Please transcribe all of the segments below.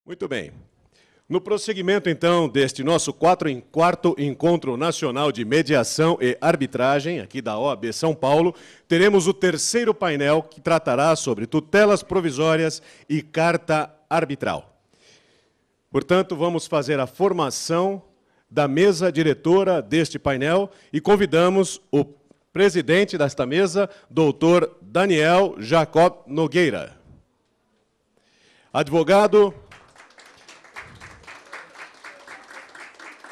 Muito bem. No prosseguimento, então, deste nosso quarto Encontro Nacional de Mediação e Arbitragem, aqui da OAB São Paulo, teremos o terceiro painel que tratará sobre tutelas provisórias e carta arbitral. Portanto, vamos fazer a formação da mesa diretora deste painel e convidamos o presidente desta mesa, doutor Daniel Jacob Nogueira.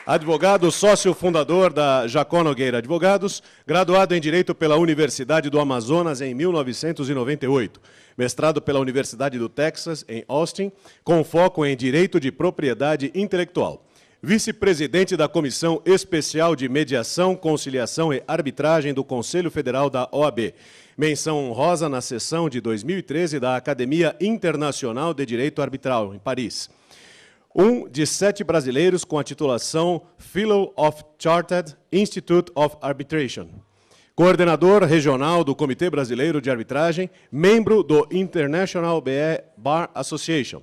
Advogado sócio fundador da Jacob Nogueira Advogados, graduado em Direito pela Universidade do Amazonas em 1998, mestrado pela Universidade do Texas, em Austin, com foco em Direito de Propriedade Intelectual. Vice-presidente da Comissão Especial de Mediação, Conciliação e Arbitragem do Conselho Federal da OAB. Menção honrosa na sessão de 2013 da Academia Internacional de Direito Arbitral, em Paris. Um de 7 brasileiros com a titulação Fellow of Chartered Institute of Arbitration. Coordenador regional do Comitê Brasileiro de Arbitragem, membro do International Bar Association.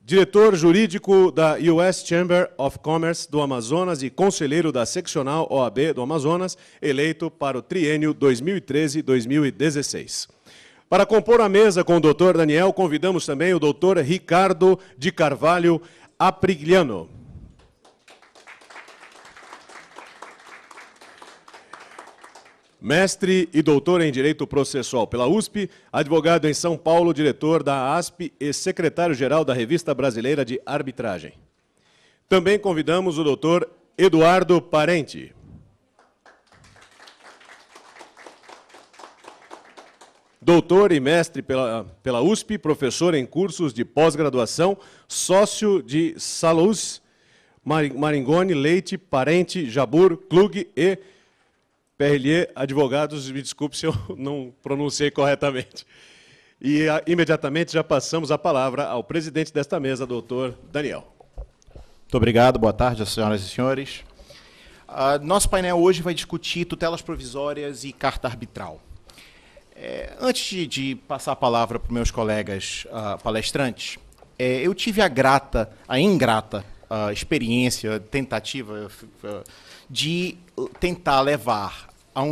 Diretor jurídico da US Chamber of Commerce do Amazonas e conselheiro da seccional OAB do Amazonas, eleito para o triênio 2013-2016. Para compor a mesa com o doutor Daniel, convidamos também o doutor Ricardo de Carvalho Aprigliano. Mestre e doutor em Direito Processual pela USP, advogado em São Paulo, diretor da ASP e secretário-geral da Revista Brasileira de Arbitragem. Também convidamos o doutor Eduardo Parente. Doutor e mestre pela USP, professor em cursos de pós-graduação, sócio de Salus, Maringoni, Leite, Parente, Jabur, Klug e Perlier Advogados. Me desculpe se eu não pronunciei corretamente. E imediatamente já passamos a palavra ao presidente desta mesa, doutor Daniel. Muito obrigado, boa tarde, senhoras e senhores. Nosso painel hoje vai discutir tutelas provisórias e carta arbitral. Antes de passar a palavra para os meus colegas palestrantes, eu tive a ingrata experiência, tentativa de tentar levar a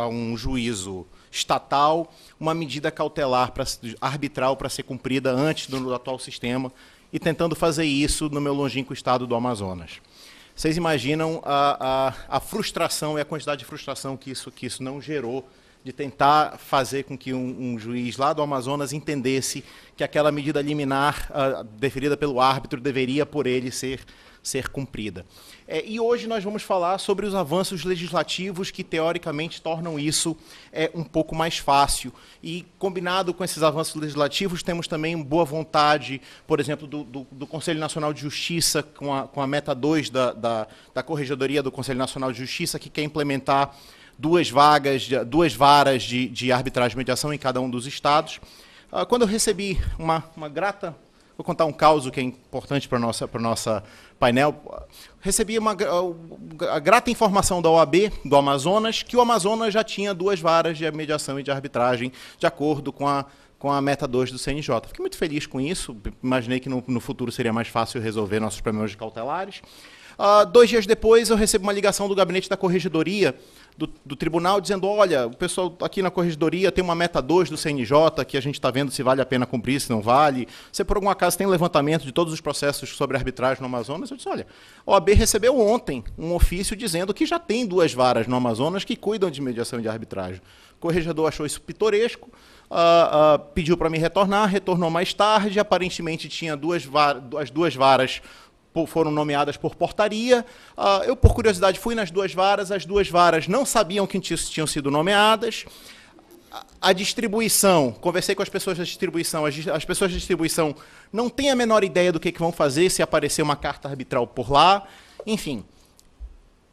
um juízo estatal uma medida cautelar arbitral para ser cumprida antes do atual sistema e tentando fazer isso no meu longínquo estado do Amazonas. Vocês imaginam a frustração e a quantidade de frustração que isso não gerou de tentar fazer com que um juiz lá do Amazonas entendesse que aquela medida liminar deferida pelo árbitro deveria, por ele, ser cumprida. E hoje nós vamos falar sobre os avanços legislativos que, teoricamente, tornam isso um pouco mais fácil. E, combinado com esses avanços legislativos, temos também boa vontade, por exemplo, do Conselho Nacional de Justiça, com a meta 2 da Corregedoria do Conselho Nacional de Justiça, que quer implementar duas varas de arbitragem e mediação em cada um dos estados. Quando eu recebi uma grata... Vou contar um caso que é importante para o nosso painel. Recebi a grata informação da OAB do Amazonas que o Amazonas já tinha 2 varas de mediação e de arbitragem de acordo com a meta 2 do CNJ. Fiquei muito feliz com isso. Imaginei que no futuro seria mais fácil resolver nossos problemas cautelares. 2 dias depois, eu recebo uma ligação do gabinete da Corregedoria do tribunal dizendo: olha, o pessoal aqui na Corregedoria tem uma meta 2 do CNJ que a gente está vendo se vale a pena cumprir, se não vale. Você, por algum acaso, tem um levantamento de todos os processos sobre arbitragem no Amazonas? Eu disse: olha, a OAB recebeu ontem um ofício dizendo que já tem 2 varas no Amazonas que cuidam de mediação e de arbitragem. O corregedor achou isso pitoresco, pediu para me retornou mais tarde, aparentemente tinha as 2 varas foram nomeadas por portaria. Eu, por curiosidade, fui nas 2 varas. As 2 varas não sabiam que tinham sido nomeadas. A distribuição, conversei com as pessoas da distribuição, as pessoas da distribuição não têm a menor ideia do que vão fazer se aparecer uma carta arbitral por lá. Enfim,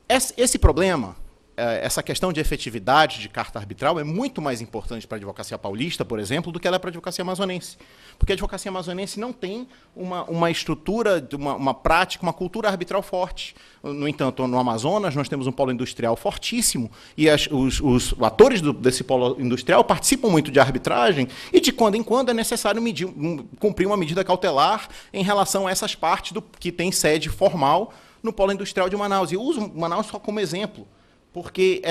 esse problema essa questão de efetividade de carta arbitral é muito mais importante para a advocacia paulista, por exemplo, do que ela é para a advocacia amazonense. Porque a advocacia amazonense não tem uma estrutura, uma prática, uma cultura arbitral forte. No entanto, no Amazonas, nós temos um polo industrial fortíssimo e os atores desse polo industrial participam muito de arbitragem e, de quando em quando, é necessário cumprir uma medida cautelar em relação a essas partes que têm sede formal no polo industrial de Manaus. E eu uso Manaus só como exemplo, porque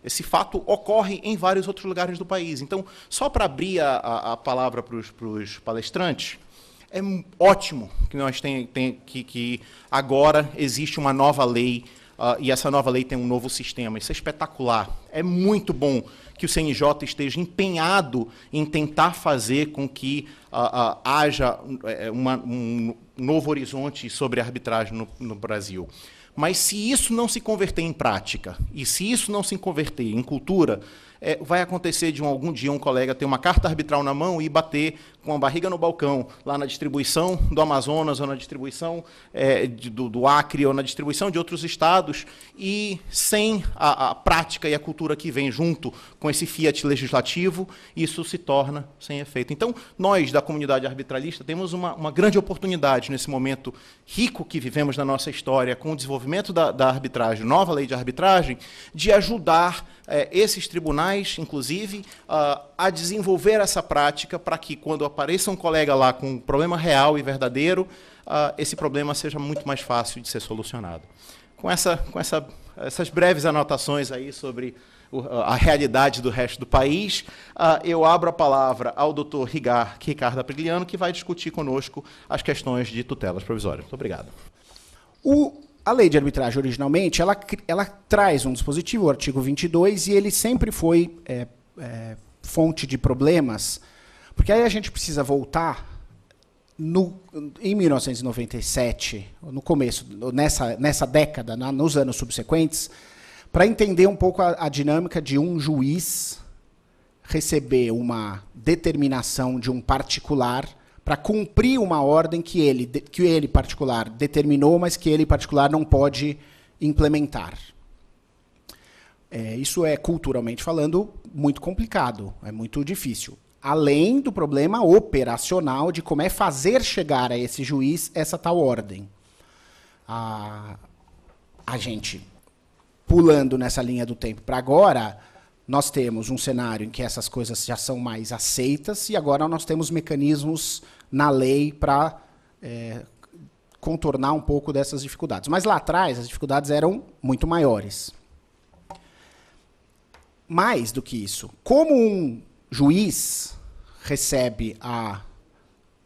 esse fato ocorre em vários outros lugares do país. Então, só para abrir a palavra para os palestrantes, é ótimo que nós que agora existe uma nova lei, e essa nova lei tem um novo sistema. Isso é espetacular. É muito bom que o CNJ esteja empenhado em tentar fazer com que haja um novo horizonte sobre a arbitragem no Brasil. Mas se isso não se converter em prática, e se isso não se converter em cultura, vai acontecer de algum dia um colega ter uma carta arbitral na mão e bater com a barriga no balcão, lá na distribuição do Amazonas, ou na distribuição do Acre, ou na distribuição de outros estados, e sem a prática e a cultura que vem junto com esse fiat legislativo, isso se torna sem efeito. Então, nós, da comunidade arbitralista, temos uma grande oportunidade nesse momento rico que vivemos na nossa história, com o desenvolvimento da arbitragem, nova lei de arbitragem, de ajudar esses tribunais, inclusive, a desenvolver essa prática para que, quando apareça um colega lá com um problema real e verdadeiro, esse problema seja muito mais fácil de ser solucionado. Com essas breves anotações aí sobre a realidade do resto do país, eu abro a palavra ao Dr. Ricardo Aprigliano, que vai discutir conosco as questões de tutelas provisórias. Muito obrigado. A lei de arbitragem, originalmente, ela traz um dispositivo, o artigo 22, e ele sempre foi fonte de problemas, porque aí a gente precisa voltar em 1997, no começo, nessa década, nos anos subsequentes, para entender um pouco a dinâmica de um juiz receber uma determinação de um particular para cumprir uma ordem que ele particular determinou, mas que ele particular não pode implementar. Isso é, culturalmente falando, muito complicado, é muito difícil. Além do problema operacional de como é fazer chegar a esse juiz essa tal ordem. A gente, pulando nessa linha do tempo para agora, nós temos um cenário em que essas coisas já são mais aceitas e agora nós temos mecanismos na lei para contornar um pouco dessas dificuldades. Mas lá atrás as dificuldades eram muito maiores. Mais do que isso, como um juiz recebe a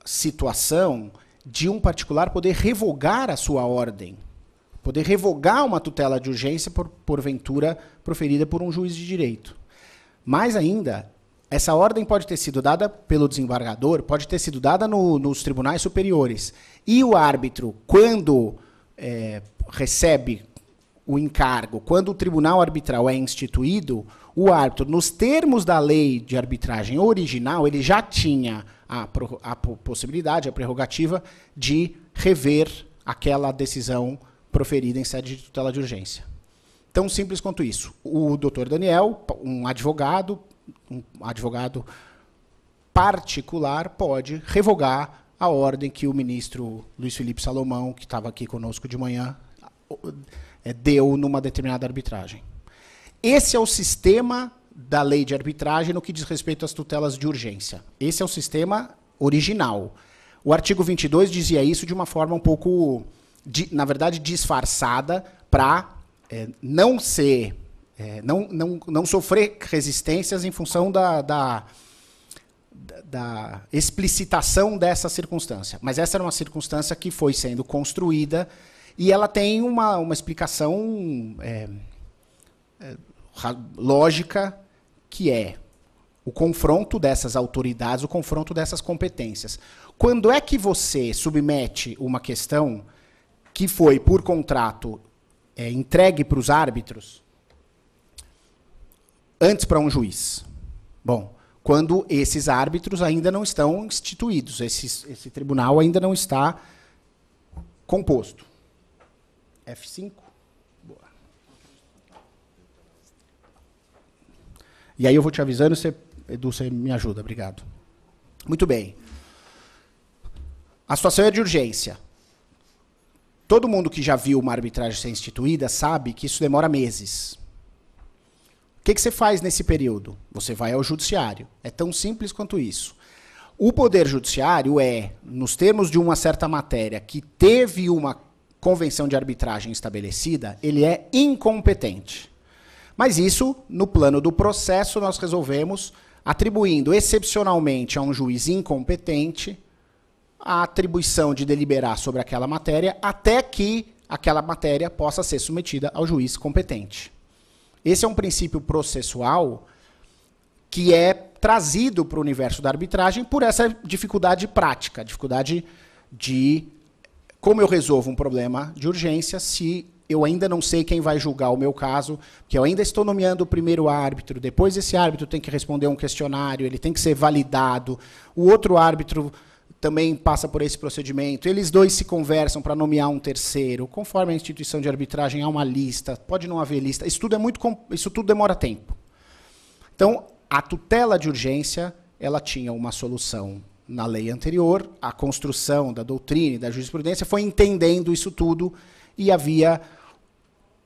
situação de um particular poder revogar a sua ordem, poder revogar uma tutela de urgência porventura proferida por um juiz de direito. Mais ainda, essa ordem pode ter sido dada pelo desembargador, pode ter sido dada nos tribunais superiores. E o árbitro, quando recebe o encargo, quando o tribunal arbitral é instituído, o árbitro, nos termos da lei de arbitragem original, ele já tinha a possibilidade, a prerrogativa de rever aquela decisão proferida em sede de tutela de urgência. Tão simples quanto isso. O doutor Daniel, um advogado particular, pode revogar a ordem que o ministro Luiz Felipe Salomão, que estava aqui conosco de manhã, deu numa determinada arbitragem. Esse é o sistema da lei de arbitragem no que diz respeito às tutelas de urgência. Esse é o sistema original. O artigo 22 dizia isso de uma forma um pouco, na verdade, disfarçada para não sofrer resistências em função da explicitação dessa circunstância. Mas essa era uma circunstância que foi sendo construída e ela tem uma explicação lógica, que é o confronto dessas autoridades, o confronto dessas competências. Quando é que você submete uma questão que foi, por contrato, entregue para os árbitros, antes para um juiz? Bom, quando esses árbitros ainda não estão instituídos, esse tribunal ainda não está composto. F5? Boa. E aí eu vou te avisando, Edu, você me ajuda. Obrigado. Muito bem. A situação é de urgência. Todo mundo que já viu uma arbitragem ser instituída sabe que isso demora meses. O que você faz nesse período? Você vai ao judiciário. É tão simples quanto isso. O Poder Judiciário nos termos de uma certa matéria que teve uma convenção de arbitragem estabelecida, ele é incompetente. Mas isso, no plano do processo, nós resolvemos atribuindo excepcionalmente a um juiz incompetente a atribuição de deliberar sobre aquela matéria até que aquela matéria possa ser submetida ao juiz competente. Esse é um princípio processual que é trazido para o universo da arbitragem por essa dificuldade prática, dificuldade de como eu resolvo um problema de urgência se eu ainda não sei quem vai julgar o meu caso, porque eu ainda estou nomeando o primeiro árbitro, depois esse árbitro tem que responder um questionário, ele tem que ser validado, o outro árbitro também passa por esse procedimento, eles dois se conversam para nomear um terceiro, conforme a instituição de arbitragem há uma lista, pode não haver lista, isso tudo demora tempo. Então, a tutela de urgência, ela tinha uma solução na lei anterior, a construção da doutrina e da jurisprudência foi entendendo isso tudo e havia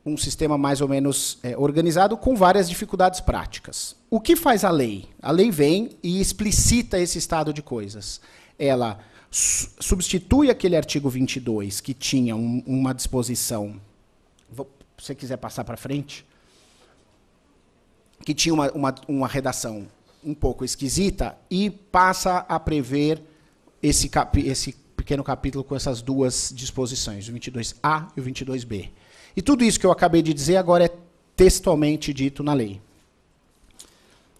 um sistema mais ou menos organizado com várias dificuldades práticas. O que faz a lei? A lei vem e explicita esse estado de coisas. Ela substitui aquele artigo 22 que tinha uma disposição, se você quiser passar para frente, que tinha uma redação um pouco esquisita e passa a prever esse pequeno capítulo com essas duas disposições, o 22A e o 22B. E tudo isso que eu acabei de dizer agora é textualmente dito na lei.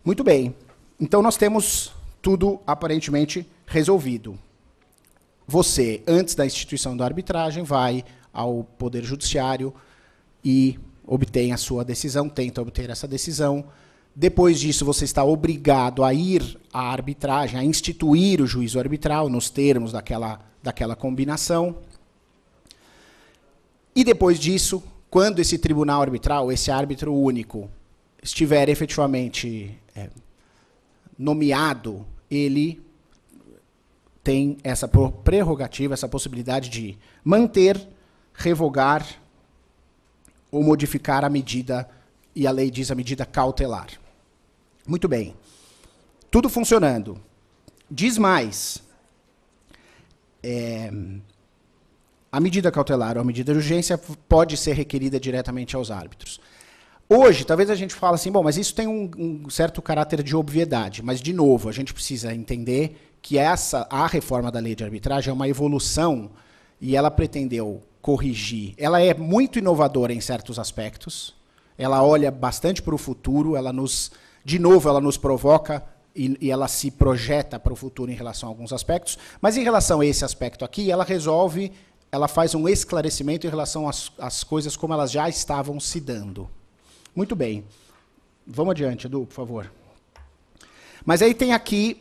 Muito bem. Então nós temos tudo aparentemente resolvido. Você, antes da instituição da arbitragem, vai ao Poder Judiciário e obtém a sua decisão, tenta obter essa decisão. Depois disso, você está obrigado a ir à arbitragem, a instituir o juízo arbitral, nos termos daquela combinação. E depois disso, quando esse tribunal arbitral, esse árbitro único, estiver efetivamente nomeado, ele tem essa prerrogativa, essa possibilidade de manter, revogar ou modificar a medida, e a lei diz a medida cautelar. Muito bem. Tudo funcionando. Diz mais. A medida cautelar ou a medida de urgência pode ser requerida diretamente aos árbitros. Hoje, talvez a gente fale assim, bom, mas isso tem um certo caráter de obviedade. Mas, de novo, a gente precisa entender que a reforma da lei de arbitragem é uma evolução e ela pretendeu corrigir. Ela é muito inovadora em certos aspectos, ela olha bastante para o futuro, ela nos provoca e ela se projeta para o futuro em relação a alguns aspectos, mas em relação a esse aspecto aqui, ela faz um esclarecimento em relação às coisas como elas já estavam se dando. Muito bem. Vamos adiante, Edu, por favor. Mas aí tem aqui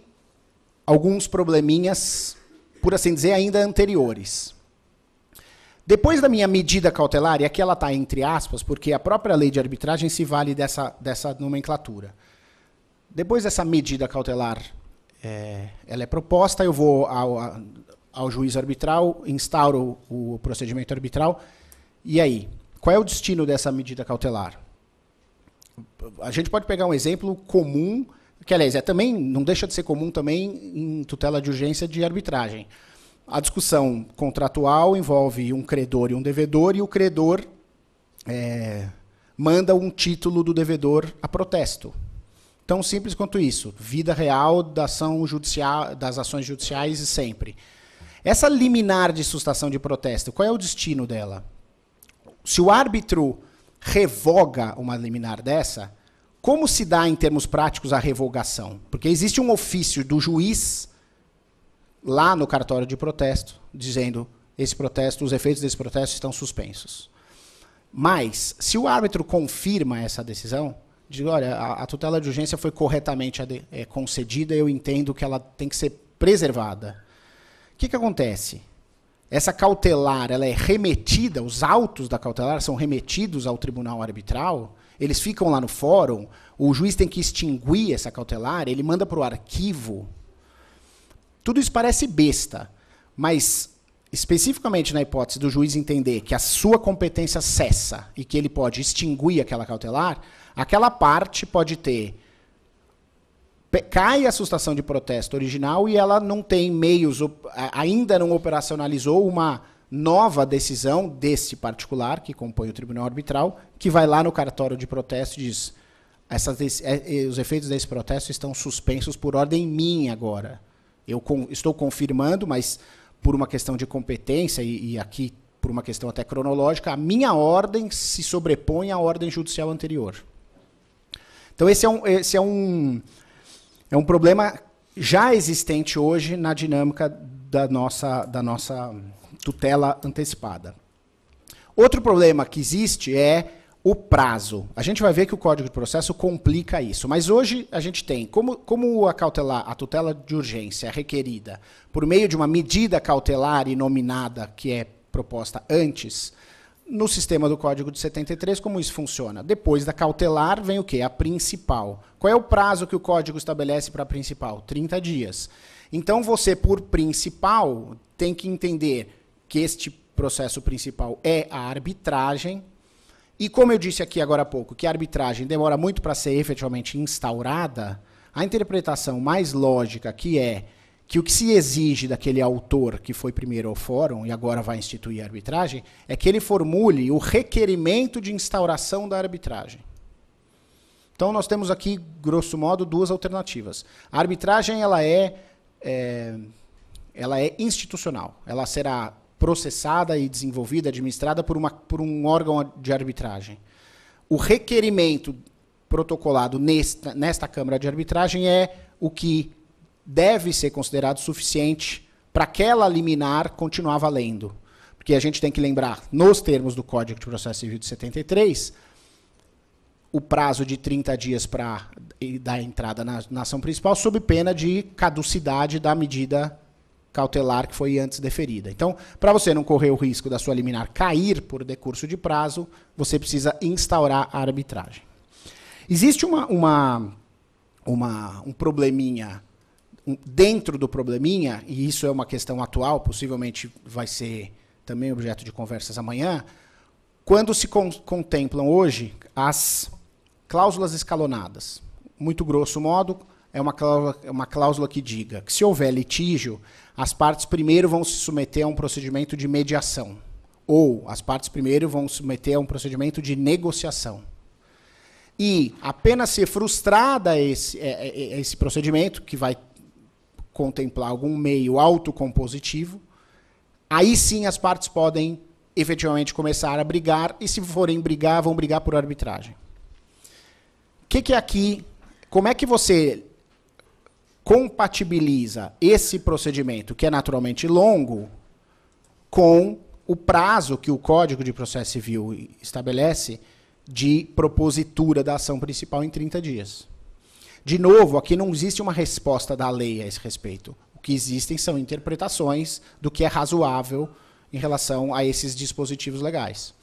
alguns probleminhas, por assim dizer, ainda anteriores. Depois da minha medida cautelar, e aqui ela está entre aspas, porque a própria lei de arbitragem se vale dessa nomenclatura. Depois dessa medida cautelar, ela é proposta, eu vou ao juiz arbitral, instauro o procedimento arbitral, e aí? Qual é o destino dessa medida cautelar? A gente pode pegar um exemplo comum, que, aliás, também, não deixa de ser comum também em tutela de urgência de arbitragem. A discussão contratual envolve um credor e um devedor, e o credor manda um título do devedor a protesto. Tão simples quanto isso. Vida real das ações judiciais e sempre. Essa liminar de sustação de protesto, qual é o destino dela? Se o árbitro revoga uma liminar dessa, como se dá em termos práticos a revogação? Porque existe um ofício do juiz lá no cartório de protesto, dizendo os efeitos desse protesto estão suspensos. Mas, se o árbitro confirma essa decisão, diz, olha, a tutela de urgência foi corretamente concedida, eu entendo que ela tem que ser preservada. O que acontece? Essa cautelar ela é remetida, os autos da cautelar são remetidos ao tribunal arbitral, eles ficam lá no fórum, o juiz tem que extinguir essa cautelar, ele manda para o arquivo. Tudo isso parece besta, mas especificamente na hipótese do juiz entender que a sua competência cessa e que ele pode extinguir aquela cautelar, aquela parte pode ter... Cai a sustação de protesto original e ela não tem meios, ainda não operacionalizou uma nova decisão desse particular, que compõe o tribunal arbitral, que vai lá no cartório de protesto e diz: os efeitos desse protesto estão suspensos por ordem minha agora. Eu estou confirmando, mas por uma questão de competência, e aqui por uma questão até cronológica, a minha ordem se sobrepõe à ordem judicial anterior. Então, esse é um problema já existente hoje na dinâmica da nossa tutela antecipada. Outro problema que existe é o prazo. A gente vai ver que o Código de Processo complica isso, mas hoje a gente tem, como a tutela de urgência é requerida por meio de uma medida cautelar inominada que é proposta antes, no sistema do Código de 73, como isso funciona? Depois da cautelar vem o quê? A principal. Qual é o prazo que o Código estabelece para a principal? 30 dias. Então, você, por principal, tem que entender que este processo principal é a arbitragem. E como eu disse aqui agora há pouco, que a arbitragem demora muito para ser efetivamente instaurada, a interpretação mais lógica que o que se exige daquele autor que foi primeiro ao fórum e agora vai instituir a arbitragem é que ele formule o requerimento de instauração da arbitragem. Então, nós temos aqui, grosso modo, duas alternativas. A arbitragem ela é institucional. Ela será processada e desenvolvida, administrada por um órgão de arbitragem. O requerimento protocolado nesta Câmara de Arbitragem é o que deve ser considerado suficiente para aquela liminar continuar valendo. Porque a gente tem que lembrar, nos termos do Código de Processo Civil de 73, o prazo de 30 dias para dar entrada na ação principal, sob pena de caducidade da medida cautelar que foi antes deferida. Então, para você não correr o risco da sua liminar cair por decurso de prazo, você precisa instaurar a arbitragem. Existe um probleminha dentro do probleminha, e isso é uma questão atual, possivelmente vai ser também objeto de conversas amanhã, quando se contemplam hoje as cláusulas escalonadas. Muito grosso modo, é uma cláusula que diga que, se houver litígio, as partes primeiro vão se submeter a um procedimento de mediação, ou as partes primeiro vão se submeter a um procedimento de negociação. E apenas se frustrada esse procedimento, que vai contemplar algum meio autocompositivo, aí sim as partes podem efetivamente começar a brigar, e se forem brigar, vão brigar por arbitragem. Como é que você compatibiliza esse procedimento, que é naturalmente longo, com o prazo que o Código de Processo Civil estabelece de propositura da ação principal em 30 dias? De novo, aqui não existe uma resposta da lei a esse respeito. O que existem são interpretações do que é razoável em relação a esses dispositivos legais.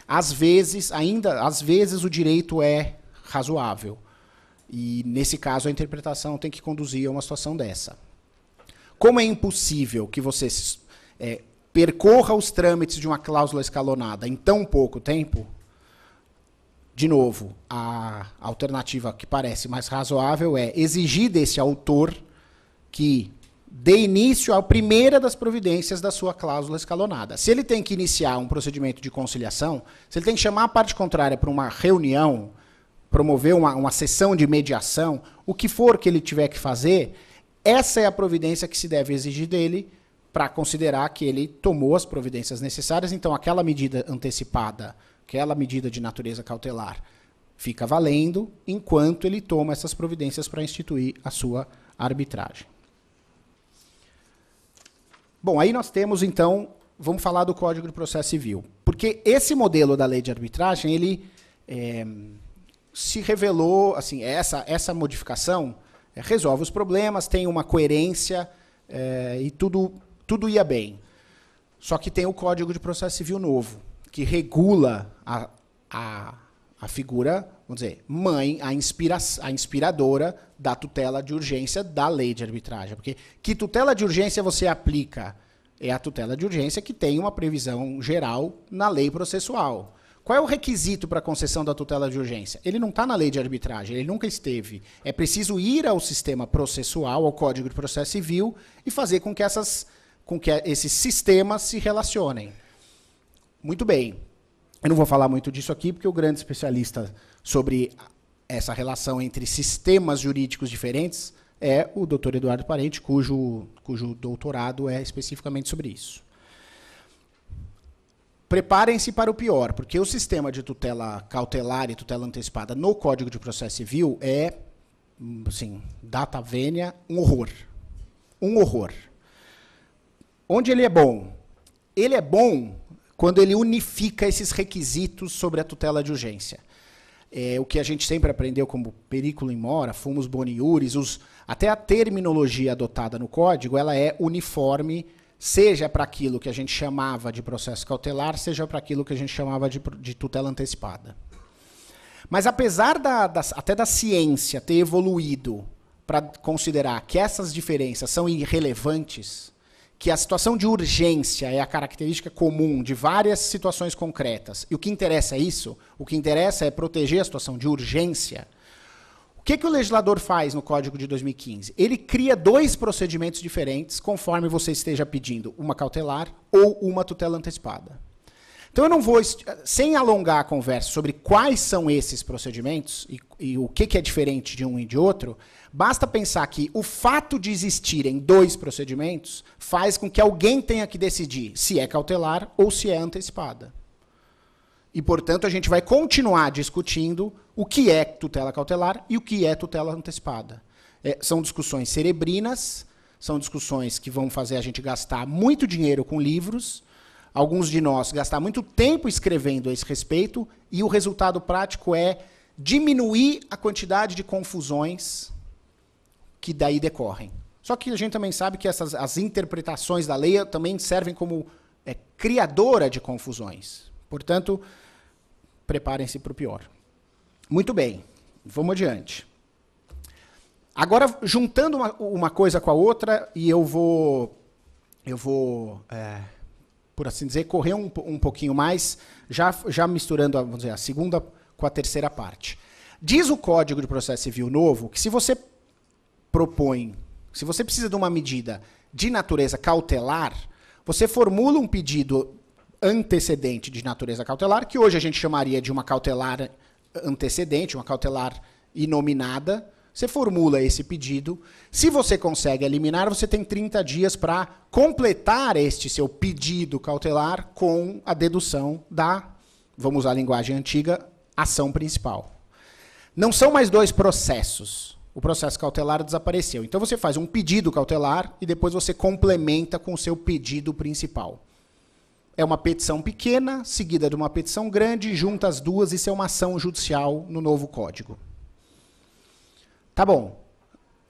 Às vezes o direito é razoável. E, nesse caso, a interpretação tem que conduzir a uma situação dessa. Como é impossível que você percorra os trâmites de uma cláusula escalonada em tão pouco tempo, de novo, a alternativa que parece mais razoável é exigir desse autor que dê início à primeira das providências da sua cláusula escalonada. Se ele tem que iniciar um procedimento de conciliação, se ele tem que chamar a parte contrária para uma reunião, promover uma sessão de mediação, o que for que ele tiver que fazer, essa é a providência que se deve exigir dele para considerar que ele tomou as providências necessárias. Então, aquela medida antecipada, aquela medida de natureza cautelar, fica valendo enquanto ele toma essas providências para instituir a sua arbitragem. Bom, aí nós temos, então, vamos falar do Código de Processo Civil. Porque esse modelo da lei de arbitragem, ele se revelou, assim, essa modificação resolve os problemas, tem uma coerência e tudo ia bem. Só que tem o Código de Processo Civil novo, que regula a a figura, vamos dizer, mãe, a inspiradora da tutela de urgência da lei de arbitragem. Porque que tutela de urgência você aplica? É a tutela de urgência que tem uma previsão geral na lei processual. Qual é o requisito para a concessão da tutela de urgência? Ele não está na lei de arbitragem, ele nunca esteve. É preciso ir ao sistema processual, ao Código de Processo Civil, e fazer com que esses sistemas se relacionem. Muito bem. Eu não vou falar muito disso aqui, porque o grande especialista sobre essa relação entre sistemas jurídicos diferentes é o Dr. Eduardo Parente, cujo doutorado é especificamente sobre isso. Preparem-se para o pior, porque o sistema de tutela cautelar e tutela antecipada no Código de Processo Civil é, assim, data vênia, um horror. Um horror. Onde ele é bom? Ele é bom quando ele unifica esses requisitos sobre a tutela de urgência. O que a gente sempre aprendeu como periculum in mora, fumus boni iuris, até a terminologia adotada no Código, ela é uniforme, seja para aquilo que a gente chamava de processo cautelar, seja para aquilo que a gente chamava de tutela antecipada. Mas apesar até da ciência ter evoluído para considerar que essas diferenças são irrelevantes, que a situação de urgência é a característica comum de várias situações concretas, e o que interessa é isso, o que interessa é proteger a situação de urgência, o que o legislador faz no Código de 2015? Ele cria 2 procedimentos diferentes, conforme você esteja pedindo uma cautelar ou uma tutela antecipada. Então eu não vou, sem alongar a conversa sobre quais são esses procedimentos e o que é diferente de um e de outro, basta pensar que o fato de existirem 2 procedimentos faz com que alguém tenha que decidir se é cautelar ou se é antecipada. E, portanto, a gente vai continuar discutindo o que é tutela cautelar e o que é tutela antecipada. São discussões cerebrinas, são discussões que vão fazer a gente gastar muito dinheiro com livros, alguns de nós gastar muito tempo escrevendo a esse respeito, e o resultado prático é diminuir a quantidade de confusões que daí decorrem. Só que a gente também sabe que as interpretações da lei também servem como criadora de confusões. Portanto, preparem-se para o pior. Muito bem, vamos adiante. Agora, juntando uma coisa com a outra, e eu vou por assim dizer, correr um pouquinho mais, já misturando vamos dizer, a segunda com a terceira parte. Diz o Código de Processo Civil novo que se você precisa de uma medida de natureza cautelar, você formula um pedido antecedente de natureza cautelar, que hoje a gente chamaria de uma cautelar antecedente, uma cautelar inominada. Você formula esse pedido. Se você consegue eliminar, você tem 30 dias para completar este seu pedido cautelar com a dedução da, vamos usar a linguagem antiga, ação principal. Não são mais 2 processos. O processo cautelar desapareceu. Então você faz um pedido cautelar e depois você complementa com o seu pedido principal. É uma petição pequena, seguida de uma petição grande, junta as duas, isso é uma ação judicial no novo Código. Tá bom.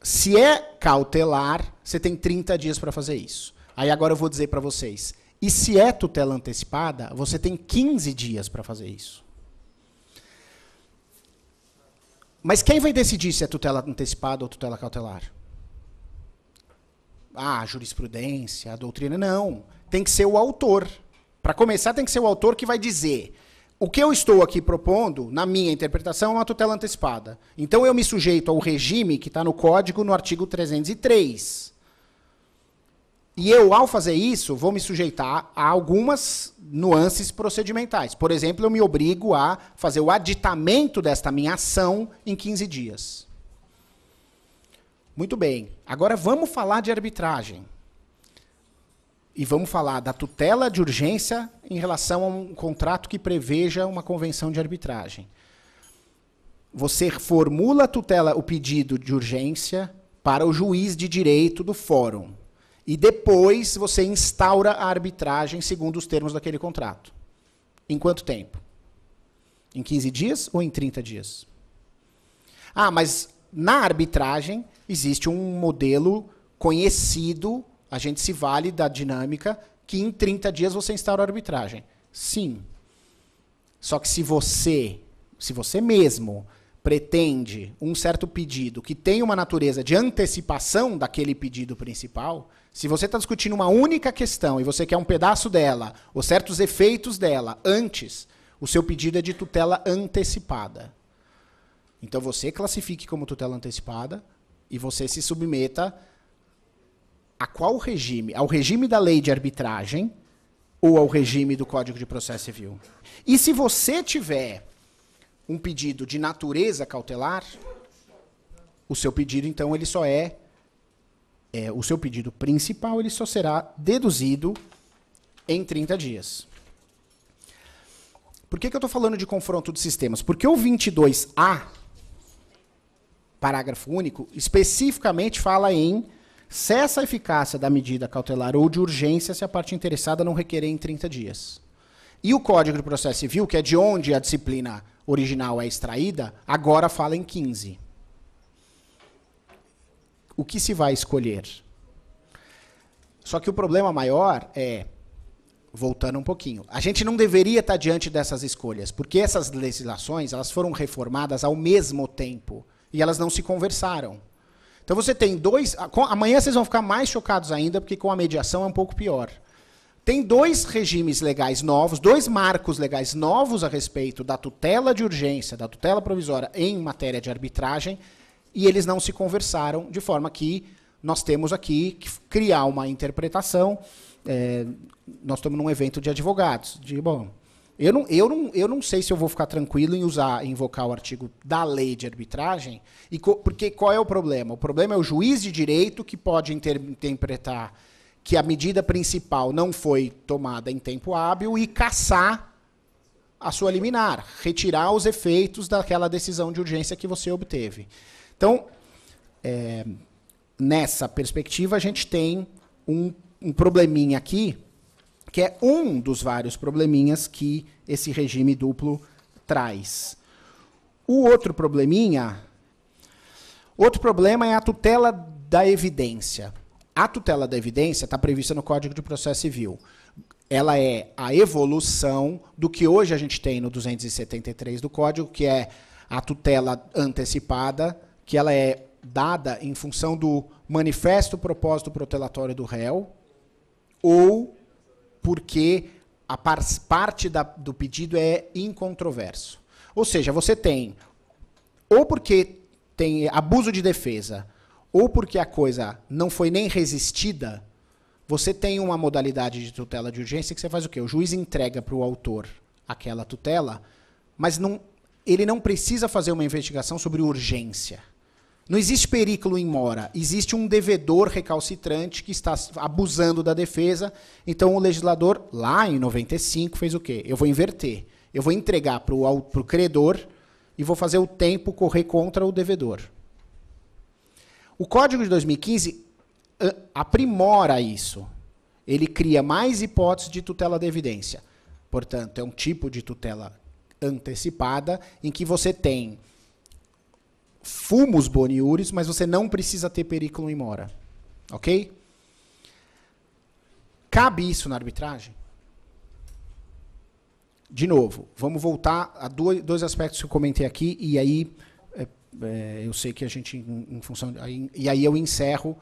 Se é cautelar, você tem 30 dias para fazer isso. Aí agora eu vou dizer para vocês, e se é tutela antecipada, você tem 15 dias para fazer isso. Mas quem vai decidir se é tutela antecipada ou tutela cautelar? A jurisprudência, a doutrina, não. Tem que ser o autor. Para começar, tem que ser o autor que vai dizer: o que eu estou aqui propondo, na minha interpretação, é uma tutela antecipada. Então, eu me sujeito ao regime que está no Código, no artigo 303. E eu, ao fazer isso, vou me sujeitar a algumas nuances procedimentais. Por exemplo, eu me obrigo a fazer o aditamento desta minha ação em 15 dias. Muito bem. Agora, vamos falar de arbitragem. E vamos falar da tutela de urgência em relação a um contrato que preveja uma convenção de arbitragem. Você formula o pedido de urgência para o juiz de direito do fórum. E depois você instaura a arbitragem segundo os termos daquele contrato. Em quanto tempo? Em 15 dias ou em 30 dias? Ah, mas na arbitragem existe um modelo conhecido, a gente se vale da dinâmica, que em 30 dias você instaura a arbitragem. Sim. Só que se você se você mesmo pretende um certo pedido que tem uma natureza de antecipação daquele pedido principal, se você está discutindo uma única questão e você quer um pedaço dela, ou certos efeitos dela, antes, o seu pedido é de tutela antecipada. Então você classifique como tutela antecipada e você se submeta a qual regime? Ao regime da lei de arbitragem ou ao regime do Código de Processo Civil? E se você tiver um pedido de natureza cautelar, o seu pedido, então, ele só o seu pedido principal, ele só será deduzido em 30 dias. Por que eu estou falando de confronto de sistemas? Porque o 22A, parágrafo único, especificamente fala em cessa a eficácia da medida cautelar ou de urgência se a parte interessada não requerer em 30 dias. E o Código de Processo Civil, que é de onde a disciplina original é extraída, agora fala em 15. O que se vai escolher? Só que o problema maior é, voltando um pouquinho, a gente não deveria estar diante dessas escolhas, porque essas legislações elas foram reformadas ao mesmo tempo e elas não se conversaram. Então você tem dois... Amanhã vocês vão ficar mais chocados ainda, porque com a mediação é um pouco pior. Tem dois regimes legais novos, dois marcos legais novos a respeito da tutela de urgência, da tutela provisória em matéria de arbitragem, e eles não se conversaram, de forma que nós temos aqui que criar uma interpretação. Nós estamos num evento de advogados. Eu não sei se eu vou ficar tranquilo em invocar o artigo da lei de arbitragem, porque qual é o problema? O problema é o juiz de direito que pode interpretar que a medida principal não foi tomada em tempo hábil e cassar a sua liminar, retirar os efeitos daquela decisão de urgência que você obteve. Então, nessa perspectiva, a gente tem um probleminha aqui, que é um dos vários probleminhas que esse regime duplo traz. O outro problema é a tutela da evidência. A tutela da evidência está prevista no Código de Processo Civil. Ela é a evolução do que hoje a gente tem no 273 do Código, que é a tutela antecipada, que ela é dada em função do manifesto propósito protelatório do réu, ou porque a parte do pedido é incontroverso. Ou seja, você tem, ou porque tem abuso de defesa, ou porque a coisa não foi nem resistida, você tem uma modalidade de tutela de urgência que você faz o quê? O juiz entrega para o autor aquela tutela, mas ele não precisa fazer uma investigação sobre urgência. Não existe perículo in mora, existe um devedor recalcitrante que está abusando da defesa. Então o legislador, lá em 95, fez o quê? Eu vou inverter. Eu vou entregar para o credor e vou fazer o tempo correr contra o devedor. O Código de 2015 aprimora isso. Ele cria mais hipóteses de tutela da evidência. Portanto, é um tipo de tutela antecipada em que você tem fumus boniuris, mas você não precisa ter perículo in mora. Ok? Cabe isso na arbitragem? De novo, vamos voltar a dois aspectos que eu comentei aqui, e aí eu sei que a gente, em função... E aí eu encerro.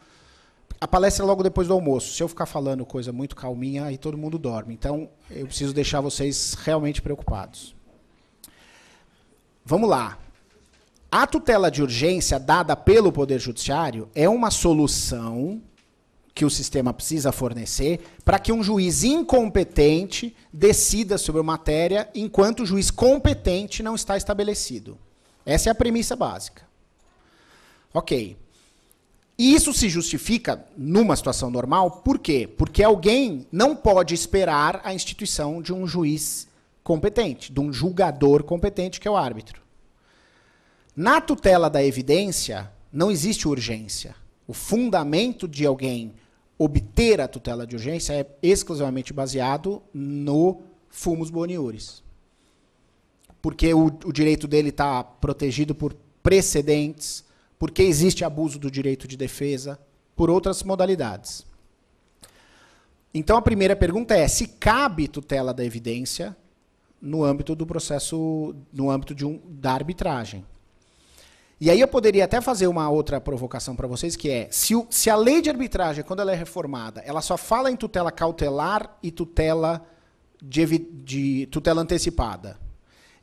A palestra é logo depois do almoço. Se eu ficar falando coisa muito calminha, aí todo mundo dorme. Então, eu preciso deixar vocês realmente preocupados. Vamos lá. A tutela de urgência dada pelo Poder Judiciário é uma solução que o sistema precisa fornecer para que um juiz incompetente decida sobre a matéria enquanto o juiz competente não está estabelecido. Essa é a premissa básica. Ok. E isso se justifica numa situação normal, por quê? Porque alguém não pode esperar a instituição de um juiz competente, de um julgador competente, que é o árbitro. Na tutela da evidência, não existe urgência. O fundamento de alguém obter a tutela de urgência é exclusivamente baseado no fumus boniuris. Porque o direito dele está protegido por precedentes, porque existe abuso do direito de defesa, por outras modalidades. Então, a primeira pergunta é se cabe tutela da evidência no âmbito do processo, no âmbito da arbitragem. E aí eu poderia até fazer uma outra provocação para vocês, que é, se a lei de arbitragem, quando ela é reformada, ela só fala em tutela cautelar e tutela tutela antecipada,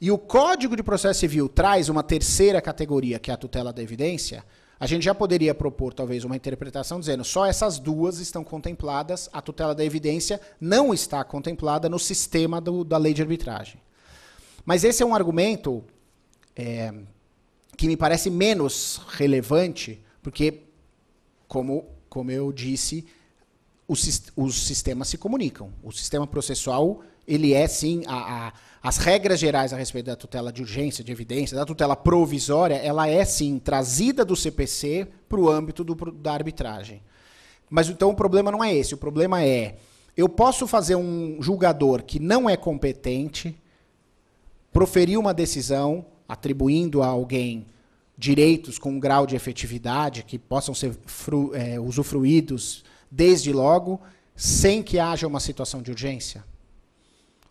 e o Código de Processo Civil traz uma terceira categoria, que é a tutela da evidência, a gente já poderia propor, talvez, uma interpretação dizendo só essas duas estão contempladas, a tutela da evidência não está contemplada no sistema da lei de arbitragem. Mas esse é um argumento que me parece menos relevante, porque, como eu disse, os sistemas se comunicam. O sistema processual, ele é, sim, as regras gerais a respeito da tutela de urgência, de evidência, da tutela provisória, ela é, sim, trazida do CPC para o âmbito da arbitragem. Mas, então, o problema não é esse. O problema é, eu posso fazer um julgador que não é competente proferir uma decisão atribuindo a alguém direitos com um grau de efetividade que possam ser usufruídos desde logo, sem que haja uma situação de urgência?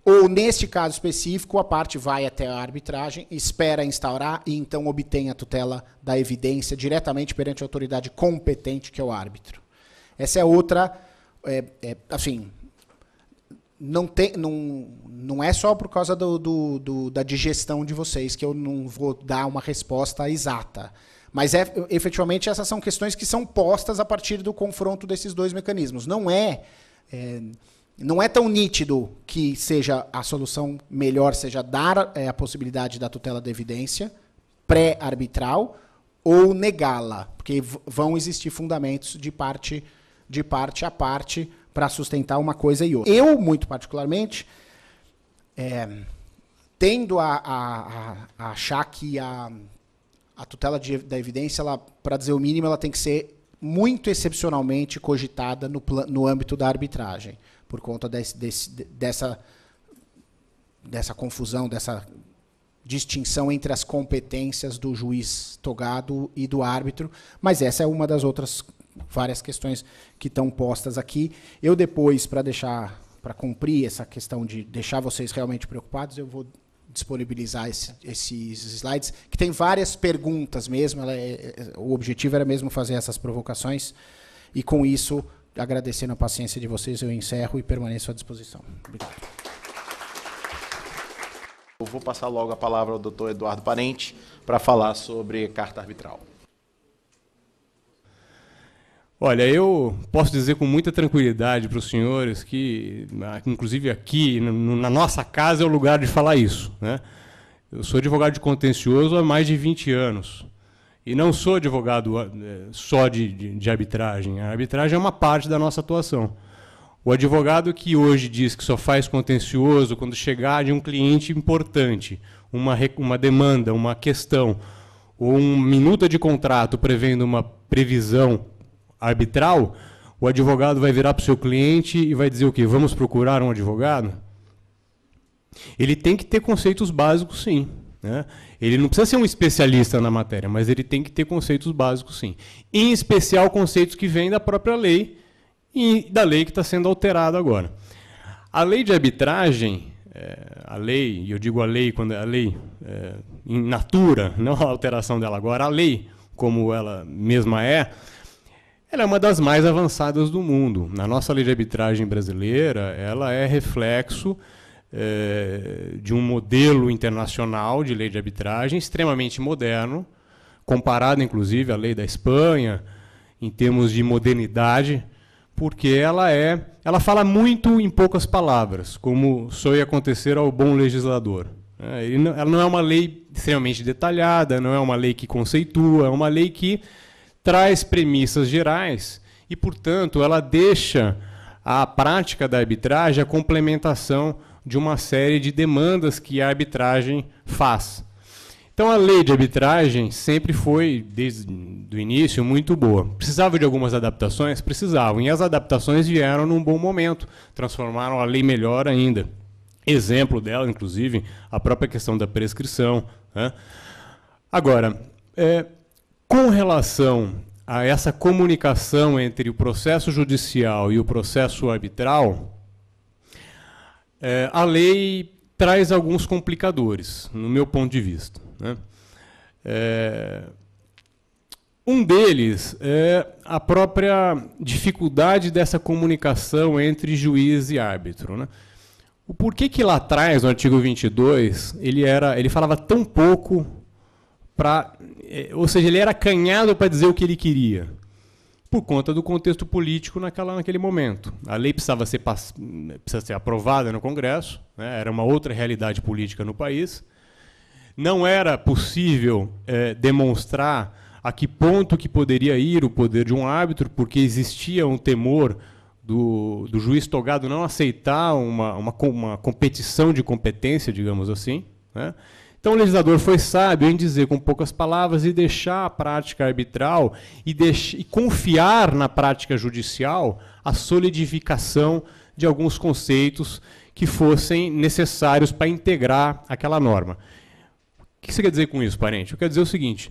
Ou, neste caso específico, a parte vai até a arbitragem, espera instaurar e então obtém a tutela da evidência diretamente perante a autoridade competente, que é o árbitro. Essa é outra, assim, não é só por causa da digestão de vocês que eu não vou dar uma resposta exata. Mas, efetivamente, essas são questões que são postas a partir do confronto desses dois mecanismos. Não é tão nítido que seja a solução melhor, seja dar a possibilidade da tutela da evidência pré-arbitral ou negá-la, porque vão existir fundamentos de parte a parte para sustentar uma coisa e outra. Eu, muito particularmente, tendo a achar que a tutela da evidência, para dizer o mínimo, ela tem que ser muito excepcionalmente cogitada no âmbito da arbitragem, por conta dessa confusão, dessa distinção entre as competências do juiz togado e do árbitro, mas essa é uma das outras várias questões que estão postas aqui. Eu depois, para cumprir essa questão de deixar vocês realmente preocupados, eu vou disponibilizar esses slides, que tem várias perguntas mesmo. O objetivo era mesmo fazer essas provocações, e com isso, agradecendo a paciência de vocês, eu encerro e permaneço à disposição. Obrigado. Eu vou passar logo a palavra ao doutor Eduardo Parente para falar sobre carta arbitral. Olha, eu posso dizer com muita tranquilidade para os senhores que, inclusive aqui, na nossa casa, é o lugar de falar isso, né? Eu sou advogado de contencioso há mais de 20 anos. E não sou advogado só de arbitragem. A arbitragem é uma parte da nossa atuação. O advogado que hoje diz que só faz contencioso quando chegar de um cliente importante, uma demanda, uma questão, ou uma minuta de contrato prevendo uma previsão arbitral, o advogado vai virar para o seu cliente e vai dizer o quê? Vamos procurar um advogado? Ele tem que ter conceitos básicos, sim, né? Ele não precisa ser um especialista na matéria, mas ele tem que ter conceitos básicos, sim. Em especial, conceitos que vêm da própria lei e da lei que está sendo alterada agora. A lei de arbitragem, a lei, e eu digo a lei quando a lei in natura, não a alteração dela agora, a lei como ela mesma ela é uma das mais avançadas do mundo. Na nossa lei de arbitragem brasileira, ela é reflexo de um modelo internacional de lei de arbitragem extremamente moderno, comparado, inclusive, à lei da Espanha, em termos de modernidade, porque ela fala muito em poucas palavras, como só ia acontecer ao bom legislador. Ela não é uma lei extremamente detalhada, não é uma lei que conceitua, é uma lei que traz premissas gerais e, portanto, ela deixa à prática da arbitragem a complementação de uma série de demandas que a arbitragem faz. Então, a lei de arbitragem sempre foi, desde o início, muito boa. Precisava de algumas adaptações? Precisavam. E as adaptações vieram num bom momento, transformaram a lei melhor ainda. Exemplo dela, inclusive, a própria questão da prescrição, né? Agora, com relação a essa comunicação entre o processo judicial e o processo arbitral, a lei traz alguns complicadores, no meu ponto de vista, né? Um deles é a própria dificuldade dessa comunicação entre juiz e árbitro, né? O porquê que lá atrás, no artigo 22, ele falava tão pouco ou seja, ele era acanhado para dizer o que ele queria, por conta do contexto político naquele momento. A lei precisa ser aprovada no Congresso, né? Era uma outra realidade política no país. Não era possível demonstrar a que ponto que poderia ir o poder de um árbitro, porque existia um temor do juiz togado não aceitar uma competição de competência, digamos assim, né? Então o legislador foi sábio em dizer com poucas palavras e deixar a prática arbitral e confiar na prática judicial a solidificação de alguns conceitos que fossem necessários para integrar aquela norma. O que você quer dizer com isso, parente? Eu quero dizer o seguinte: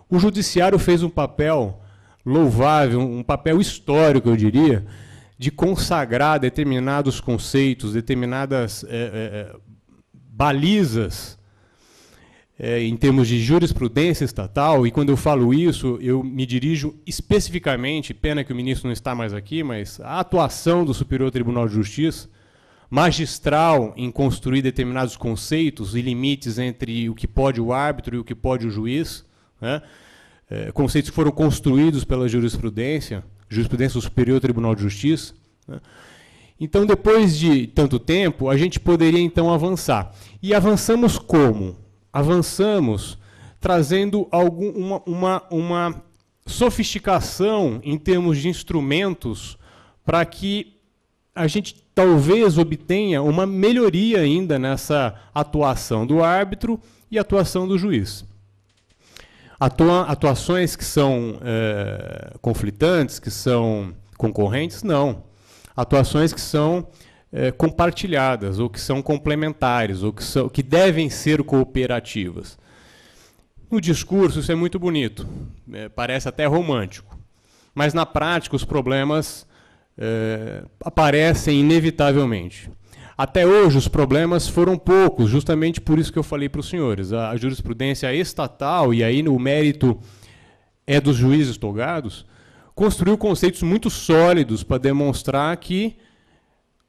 o judiciário fez um papel louvável, um papel histórico, eu diria, de consagrar determinados conceitos, determinadas balizas em termos de jurisprudência estatal, e quando eu falo isso, eu me dirijo especificamente, pena que o ministro não está mais aqui, mas a atuação do Superior Tribunal de Justiça, magistral em construir determinados conceitos e limites entre o que pode o árbitro e o que pode o juiz, né? Conceitos que foram construídos pela jurisprudência do Superior Tribunal de Justiça, né? Então, depois de tanto tempo, a gente poderia então avançar. E avançamos como? Avançamos trazendo uma sofisticação em termos de instrumentos para que a gente talvez obtenha uma melhoria ainda nessa atuação do árbitro e atuação do juiz. Atuações que são conflitantes, que são concorrentes, não. Atuações que são compartilhadas, ou que são complementares, ou que devem ser cooperativas. No discurso isso é muito bonito, parece até romântico, mas na prática os problemas aparecem inevitavelmente. Até hoje os problemas foram poucos, justamente por isso que eu falei para os senhores. A jurisprudência estatal, e aí o mérito é dos juízes togados, construiu conceitos muito sólidos para demonstrar que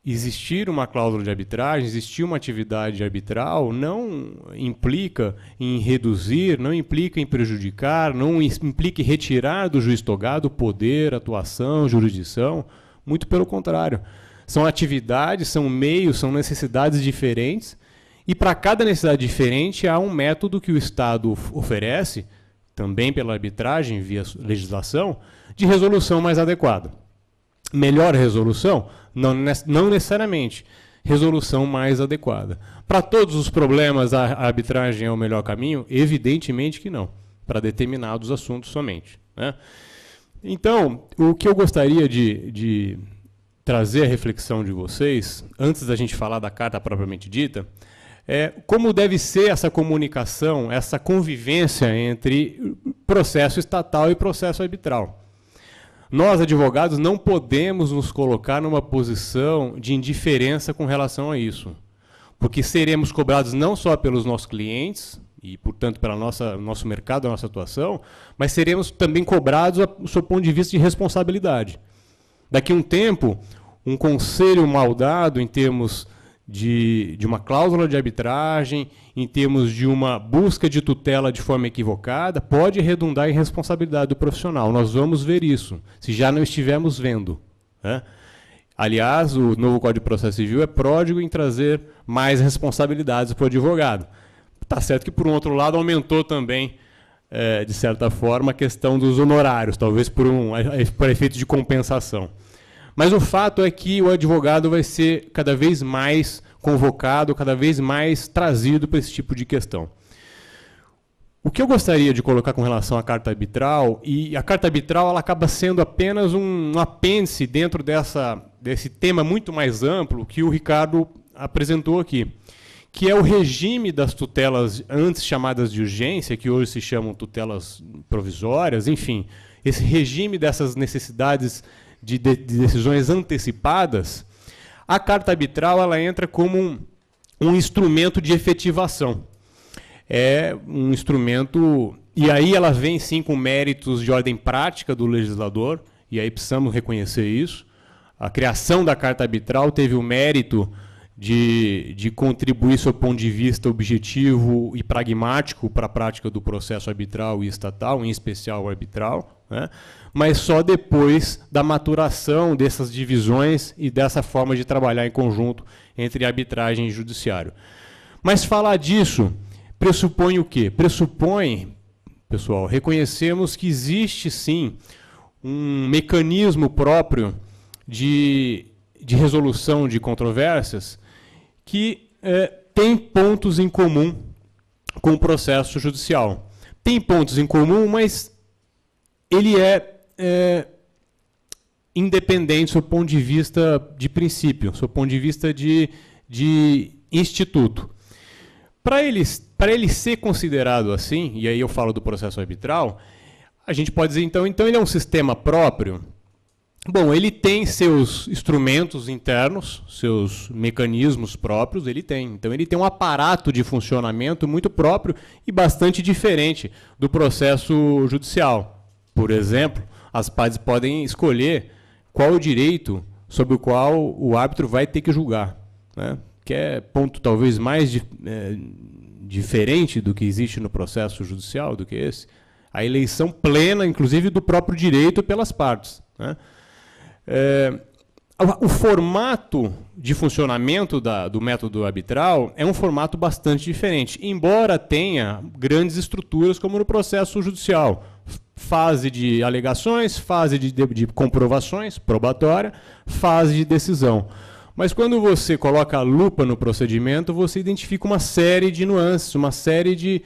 existir uma cláusula de arbitragem, existir uma atividade arbitral, não implica em reduzir, não implica em prejudicar, não implica em retirar do juiz togado poder, atuação, jurisdição. Muito pelo contrário. São atividades, são meios, são necessidades diferentes, e para cada necessidade diferente há um método que o Estado oferece, também pela arbitragem, via legislação, de resolução mais adequada. Melhor resolução? Não necessariamente. Resolução mais adequada. Para todos os problemas, a arbitragem é o melhor caminho? Evidentemente que não. Para determinados assuntos somente, né? Então, o que eu gostaria de trazer a reflexão de vocês, antes da gente falar da carta propriamente dita, é como deve ser essa comunicação, essa convivência entre processo estatal e processo arbitral. Nós, advogados, não podemos nos colocar numa posição de indiferença com relação a isso, porque seremos cobrados não só pelos nossos clientes e, portanto, pelo nosso mercado, a nossa atuação, mas seremos também cobrados do seu ponto de vista de responsabilidade. Daqui a um tempo, um conselho mal dado em termos de uma cláusula de arbitragem, em termos de uma busca de tutela de forma equivocada, pode redundar em responsabilidade do profissional. Nós vamos ver isso, se já não estivermos vendo, né? Aliás, o novo Código de Processo Civil é pródigo em trazer mais responsabilidades para o advogado. Está certo que, por um outro lado, aumentou também, de certa forma, a questão dos honorários, talvez por efeito de compensação. Mas o fato é que o advogado vai ser cada vez mais convocado, cada vez mais trazido para esse tipo de questão. O que eu gostaria de colocar com relação à carta arbitral, e a carta arbitral ela acaba sendo apenas um apêndice dentro desse tema muito mais amplo que o Ricardo apresentou aqui, que é o regime das tutelas antes chamadas de urgência, que hoje se chamam tutelas provisórias, enfim, esse regime dessas necessidades de decisões antecipadas. A carta arbitral ela entra como um instrumento de efetivação. É um instrumento... E aí ela vem, sim, com méritos de ordem prática do legislador, e aí precisamos reconhecer isso. A criação da Carta Arbitral teve o mérito de contribuir, sob o ponto de vista objetivo e pragmático, para a prática do processo arbitral e estatal, em especial o arbitral, né? Mas só depois da maturação dessas divisões e dessa forma de trabalhar em conjunto entre arbitragem e judiciário. Mas falar disso pressupõe o quê? Pressupõe, pessoal, reconhecemos que existe, sim, um mecanismo próprio de resolução de controvérsias que tem pontos em comum com o processo judicial. Tem pontos em comum, mas ele é independente do ponto de vista de princípio, do ponto de vista de instituto. Para ele ser considerado assim, e aí eu falo do processo arbitral, a gente pode dizer, então ele é um sistema próprio. Bom, ele tem seus instrumentos internos, seus mecanismos próprios, ele tem. Então, ele tem um aparato de funcionamento muito próprio e bastante diferente do processo judicial. Por exemplo, as partes podem escolher qual o direito sobre o qual o árbitro vai ter que julgar, né? Que é ponto talvez mais diferente do que existe no processo judicial, do que esse. A eleição plena, inclusive, do próprio direito pelas partes, né? O formato de funcionamento do método arbitral é um formato bastante diferente, embora tenha grandes estruturas como no processo judicial. Fase de alegações, fase de comprovações, probatória, fase de decisão. Mas quando você coloca a lupa no procedimento, você identifica uma série de nuances, uma série de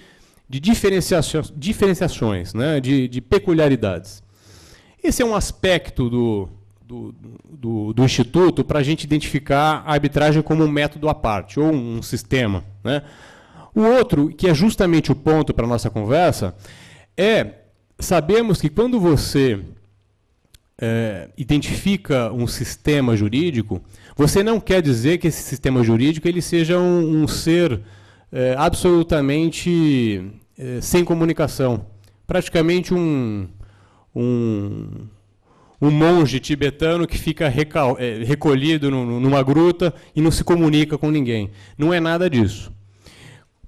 diferenciações, né, de peculiaridades. Esse é um aspecto do Instituto para a gente identificar a arbitragem como um método à parte, ou um sistema, né? O outro, que é justamente o ponto para a nossa conversa, sabemos que quando você identifica um sistema jurídico, você não quer dizer que esse sistema jurídico ele seja um ser absolutamente sem comunicação. Praticamente um monge tibetano que fica recolhido numa gruta e não se comunica com ninguém. Não é nada disso.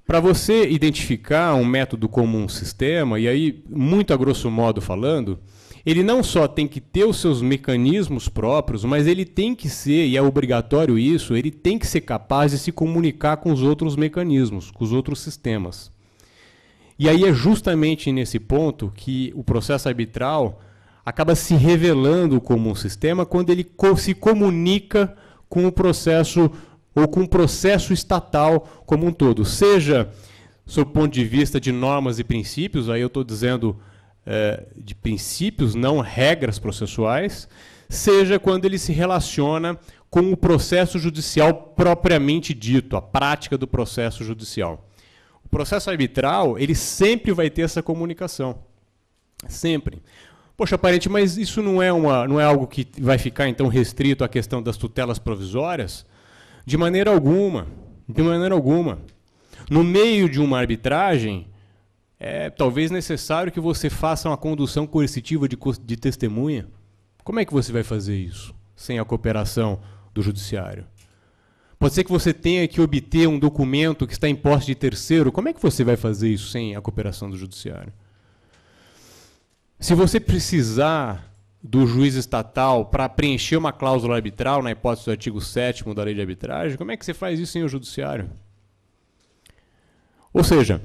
Para você identificar um método como um sistema, e aí, muito a grosso modo falando, ele não só tem que ter os seus mecanismos próprios, mas ele tem que ser, e é obrigatório isso, ele tem que ser capaz de se comunicar com os outros mecanismos, com os outros sistemas. E aí é justamente nesse ponto que o processo arbitral acaba se revelando como um sistema quando ele se comunica com o processo ou com o processo estatal como um todo. Seja sob o ponto de vista de normas e princípios, aí eu estou dizendo de princípios, não regras processuais, seja quando ele se relaciona com o processo judicial propriamente dito, a prática do processo judicial. O processo arbitral, ele sempre vai ter essa comunicação. Sempre. Poxa, parente, mas isso não é algo que vai ficar, então, restrito à questão das tutelas provisórias? De maneira alguma. De maneira alguma. No meio de uma arbitragem, é talvez necessário que você faça uma condução coercitiva de testemunha. Como é que você vai fazer isso sem a cooperação do judiciário? Pode ser que você tenha que obter um documento que está em posse de terceiro. Como é que você vai fazer isso sem a cooperação do judiciário? Se você precisar do juiz estatal para preencher uma cláusula arbitral, na hipótese do artigo 7º da lei de arbitragem, como é que você faz isso sem o judiciário? Ou seja,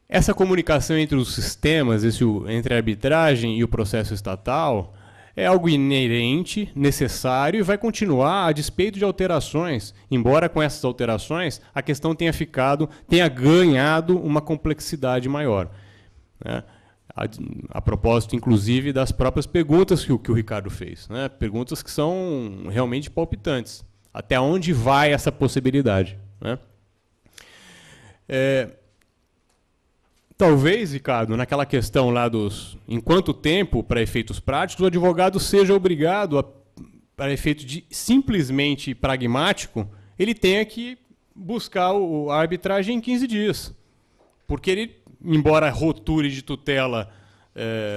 essa comunicação entre os sistemas, entre a arbitragem e o processo estatal, é algo inerente, necessário e vai continuar a despeito de alterações, embora com essas alterações a questão tenha ganhado uma complexidade maior, né? A propósito, inclusive, das próprias perguntas que o Ricardo fez, né? Perguntas que são realmente palpitantes. Até onde vai essa possibilidade, né? Talvez, Ricardo, naquela questão lá em quanto tempo, para efeitos práticos, o advogado seja obrigado, para efeito de simplesmente pragmático, ele tenha que buscar a arbitragem em 15 dias. Porque ele, embora roture de tutela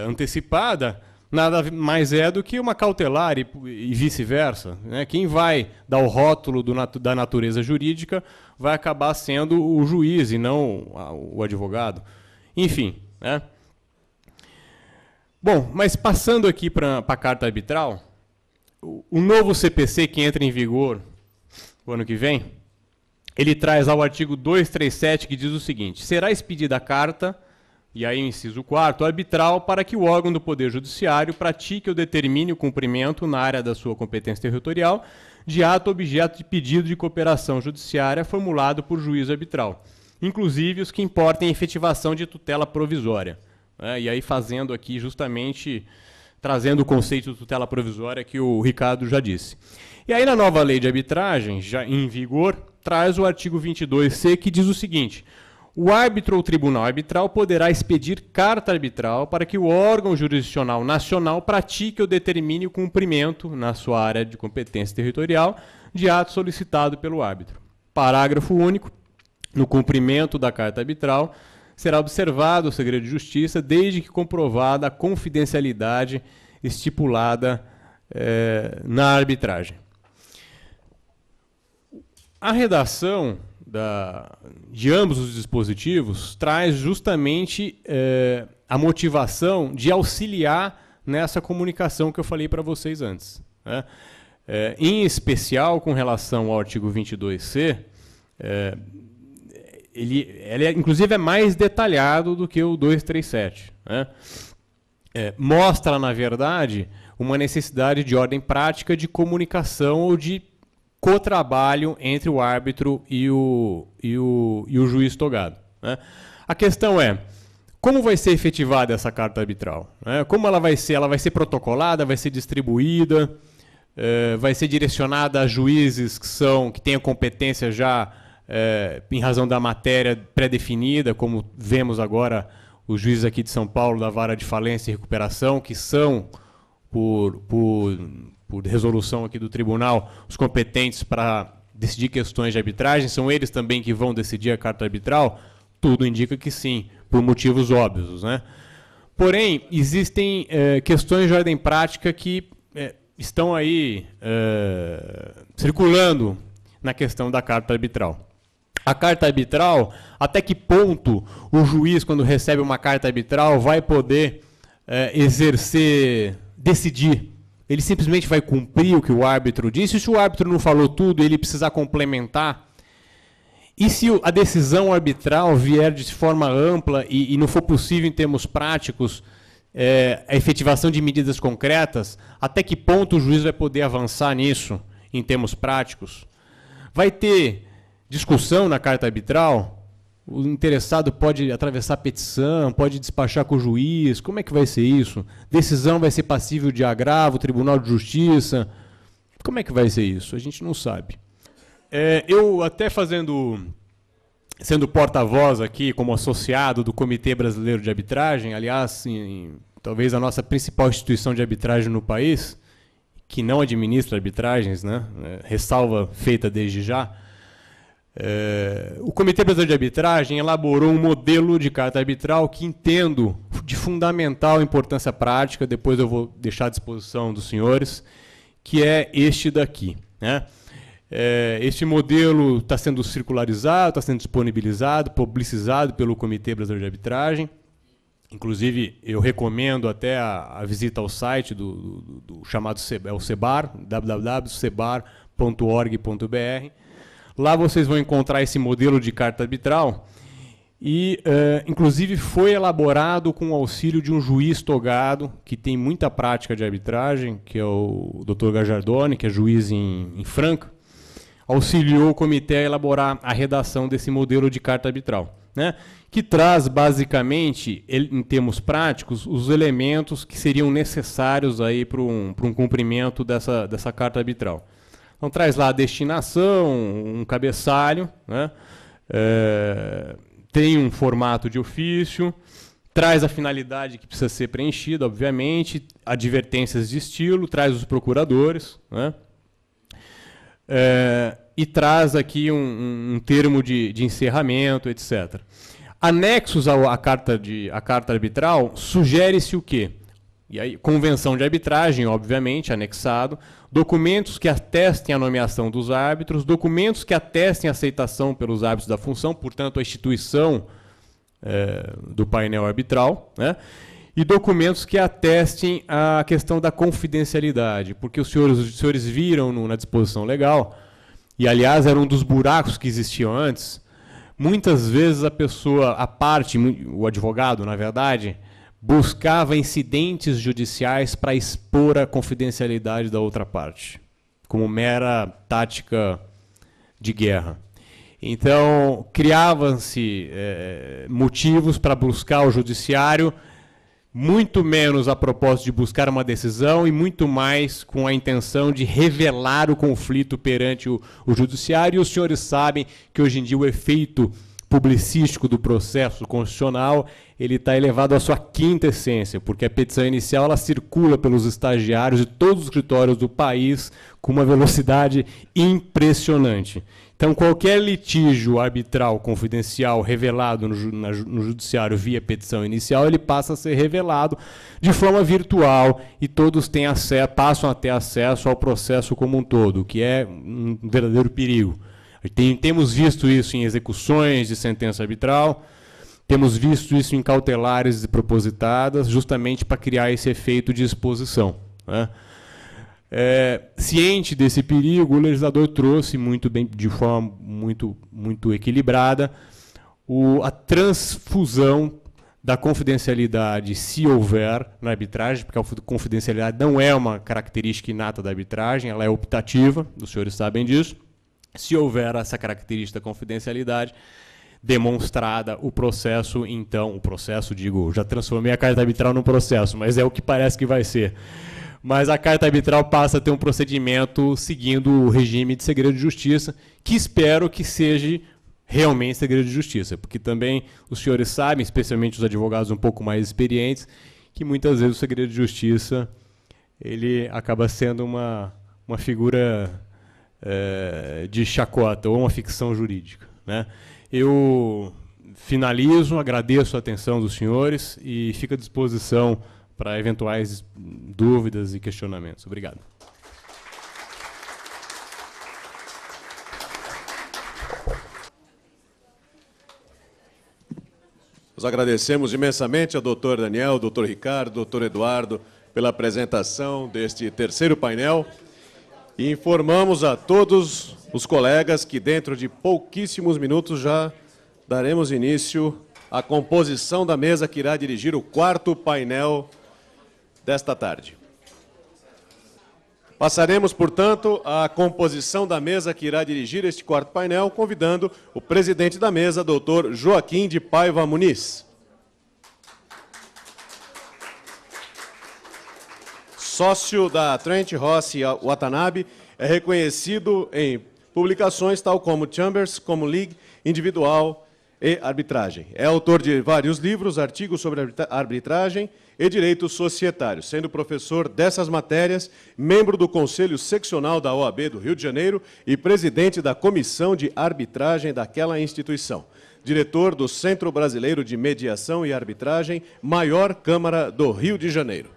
antecipada, nada mais é do que uma cautelar e vice-versa, né? Quem vai dar o rótulo da natureza jurídica vai acabar sendo o juiz e não o advogado. Enfim, né? Bom, mas passando aqui para a carta arbitral, o novo CPC que entra em vigor o ano que vem, ele traz lá o artigo 237 que diz o seguinte: será expedida a carta, e aí o inciso 4º, arbitral, para que o órgão do Poder Judiciário pratique ou determine o cumprimento, na área da sua competência territorial, de ato objeto de pedido de cooperação judiciária formulado por juiz arbitral, inclusive os que importem efetivação de tutela provisória. E aí fazendo aqui justamente, trazendo o conceito de tutela provisória que o Ricardo já disse. E aí na nova lei de arbitragem, já em vigor, traz o artigo 22C que diz o seguinte: o árbitro ou tribunal arbitral poderá expedir carta arbitral para que o órgão jurisdicional nacional pratique ou determine o cumprimento, na sua área de competência territorial, de ato solicitado pelo árbitro. Parágrafo único. No cumprimento da carta arbitral, será observado o segredo de justiça, desde que comprovada a confidencialidade estipulada na arbitragem. A redação de ambos os dispositivos traz justamente a motivação de auxiliar nessa comunicação que eu falei para vocês antes, né? Em especial, com relação ao artigo 22C, ele inclusive é mais detalhado do que o 237, né? Mostra, na verdade, uma necessidade de ordem prática de comunicação ou de cotrabalho entre o árbitro e o juiz togado, né? A questão é, como vai ser efetivada essa carta arbitral, né? Como ela vai ser? Ela vai ser protocolada, vai ser distribuída, vai ser direcionada a juízes que tenham competência já em razão da matéria pré-definida, como vemos agora os juízes aqui de São Paulo da Vara de Falência e Recuperação, que são, por resolução aqui do tribunal, os competentes para decidir questões de arbitragem, são eles também que vão decidir a carta arbitral? Tudo indica que sim, por motivos óbvios, né? Porém, existem questões de ordem prática que estão aí circulando na questão da carta arbitral. A carta arbitral, até que ponto o juiz, quando recebe uma carta arbitral, vai poder decidir? Ele simplesmente vai cumprir o que o árbitro disse? E se o árbitro não falou tudo, ele precisar complementar? E se a decisão arbitral vier de forma ampla e não for possível, em termos práticos, a efetivação de medidas concretas, até que ponto o juiz vai poder avançar nisso, em termos práticos? Vai ter discussão na carta arbitral? O interessado pode atravessar a petição, pode despachar com o juiz? Como é que vai ser isso? Decisão vai ser passível de agravo, Tribunal de Justiça? Como é que vai ser isso? A gente não sabe. Eu até sendo porta-voz aqui, como associado do Comitê Brasileiro de Arbitragem, aliás, talvez a nossa principal instituição de arbitragem no país, que não administra arbitragens, né? Ressalva feita desde já. O Comitê Brasileiro de Arbitragem elaborou um modelo de carta arbitral que entendo de fundamental importância prática, depois eu vou deixar à disposição dos senhores, que é este daqui, né? Este modelo está sendo circularizado, está sendo disponibilizado, publicizado pelo Comitê Brasileiro de Arbitragem. Inclusive, eu recomendo até a visita ao site do chamado CEBAR, www.cebar.org.br. Lá vocês vão encontrar esse modelo de carta arbitral e, inclusive, foi elaborado com o auxílio de um juiz togado que tem muita prática de arbitragem, que é o Dr. Gajardoni, que é juiz em Franca, auxiliou o comitê a elaborar a redação desse modelo de carta arbitral, né? Que traz, basicamente, em termos práticos, os elementos que seriam necessários para um cumprimento dessa carta arbitral. Então, traz lá a destinação, um cabeçalho, né? Tem um formato de ofício, traz a finalidade que precisa ser preenchida, obviamente, advertências de estilo, traz os procuradores, né? e traz aqui um termo de encerramento, etc. Anexos à carta arbitral, sugere-se o quê? E aí, convenção de arbitragem, obviamente, anexado, documentos que atestem a nomeação dos árbitros, documentos que atestem a aceitação pelos árbitros da função, portanto, a instituição do painel arbitral, né? E documentos que atestem a questão da confidencialidade, porque os senhores viram na disposição legal, e, aliás, era um dos buracos que existiam antes, muitas vezes o advogado, na verdade, buscava incidentes judiciais para expor a confidencialidade da outra parte, como mera tática de guerra. Então, criavam-se motivos para buscar o judiciário, muito menos a propósito de buscar uma decisão e muito mais com a intenção de revelar o conflito perante o judiciário. E os senhores sabem que, hoje em dia, o efeito publicístico do processo constitucional ele está elevado à sua quinta essência, porque a petição inicial ela circula pelos estagiários de todos os escritórios do país com uma velocidade impressionante. Então, qualquer litígio arbitral confidencial revelado no judiciário via petição inicial, ele passa a ser revelado de forma virtual e todos passam a ter acesso ao processo como um todo, o que é um verdadeiro perigo. Temos visto isso em execuções de sentença arbitral, temos visto isso em cautelares propositadas, justamente para criar esse efeito de exposição, né? Ciente desse perigo, o legislador trouxe muito bem, de forma muito equilibrada, a transfusão da confidencialidade, se houver, na arbitragem, porque a confidencialidade não é uma característica inata da arbitragem, ela é optativa, os senhores sabem disso. Se houver essa característica da confidencialidade demonstrada, o processo, já transformei a carta arbitral num processo, mas é o que parece que vai ser. Mas a carta arbitral passa a ter um procedimento seguindo o regime de segredo de justiça, que espero que seja realmente segredo de justiça, porque também os senhores sabem, especialmente os advogados um pouco mais experientes, que muitas vezes o segredo de justiça ele acaba sendo uma figura de chacota ou uma ficção jurídica, né? Eu finalizo, agradeço a atenção dos senhores e fico à disposição para eventuais dúvidas e questionamentos. Obrigado. Nós agradecemos imensamente ao doutor Daniel, ao doutor Ricardo, ao doutor Eduardo pela apresentação deste terceiro painel e informamos a todos os colegas que dentro de pouquíssimos minutos já daremos início à composição da mesa que irá dirigir o quarto painel desta tarde. Passaremos, portanto, à composição da mesa que irá dirigir este quarto painel, convidando o presidente da mesa, doutor Joaquim de Paiva Muniz. Sócio da Trent Rossi Watanabe, é reconhecido em publicações tal como Chambers, como League, Individual e Arbitragem. É autor de vários livros, artigos sobre arbitragem e direito societário, sendo professor dessas matérias, membro do Conselho Seccional da OAB do Rio de Janeiro e presidente da Comissão de Arbitragem daquela instituição. Diretor do Centro Brasileiro de Mediação e Arbitragem, maior Câmara do Rio de Janeiro.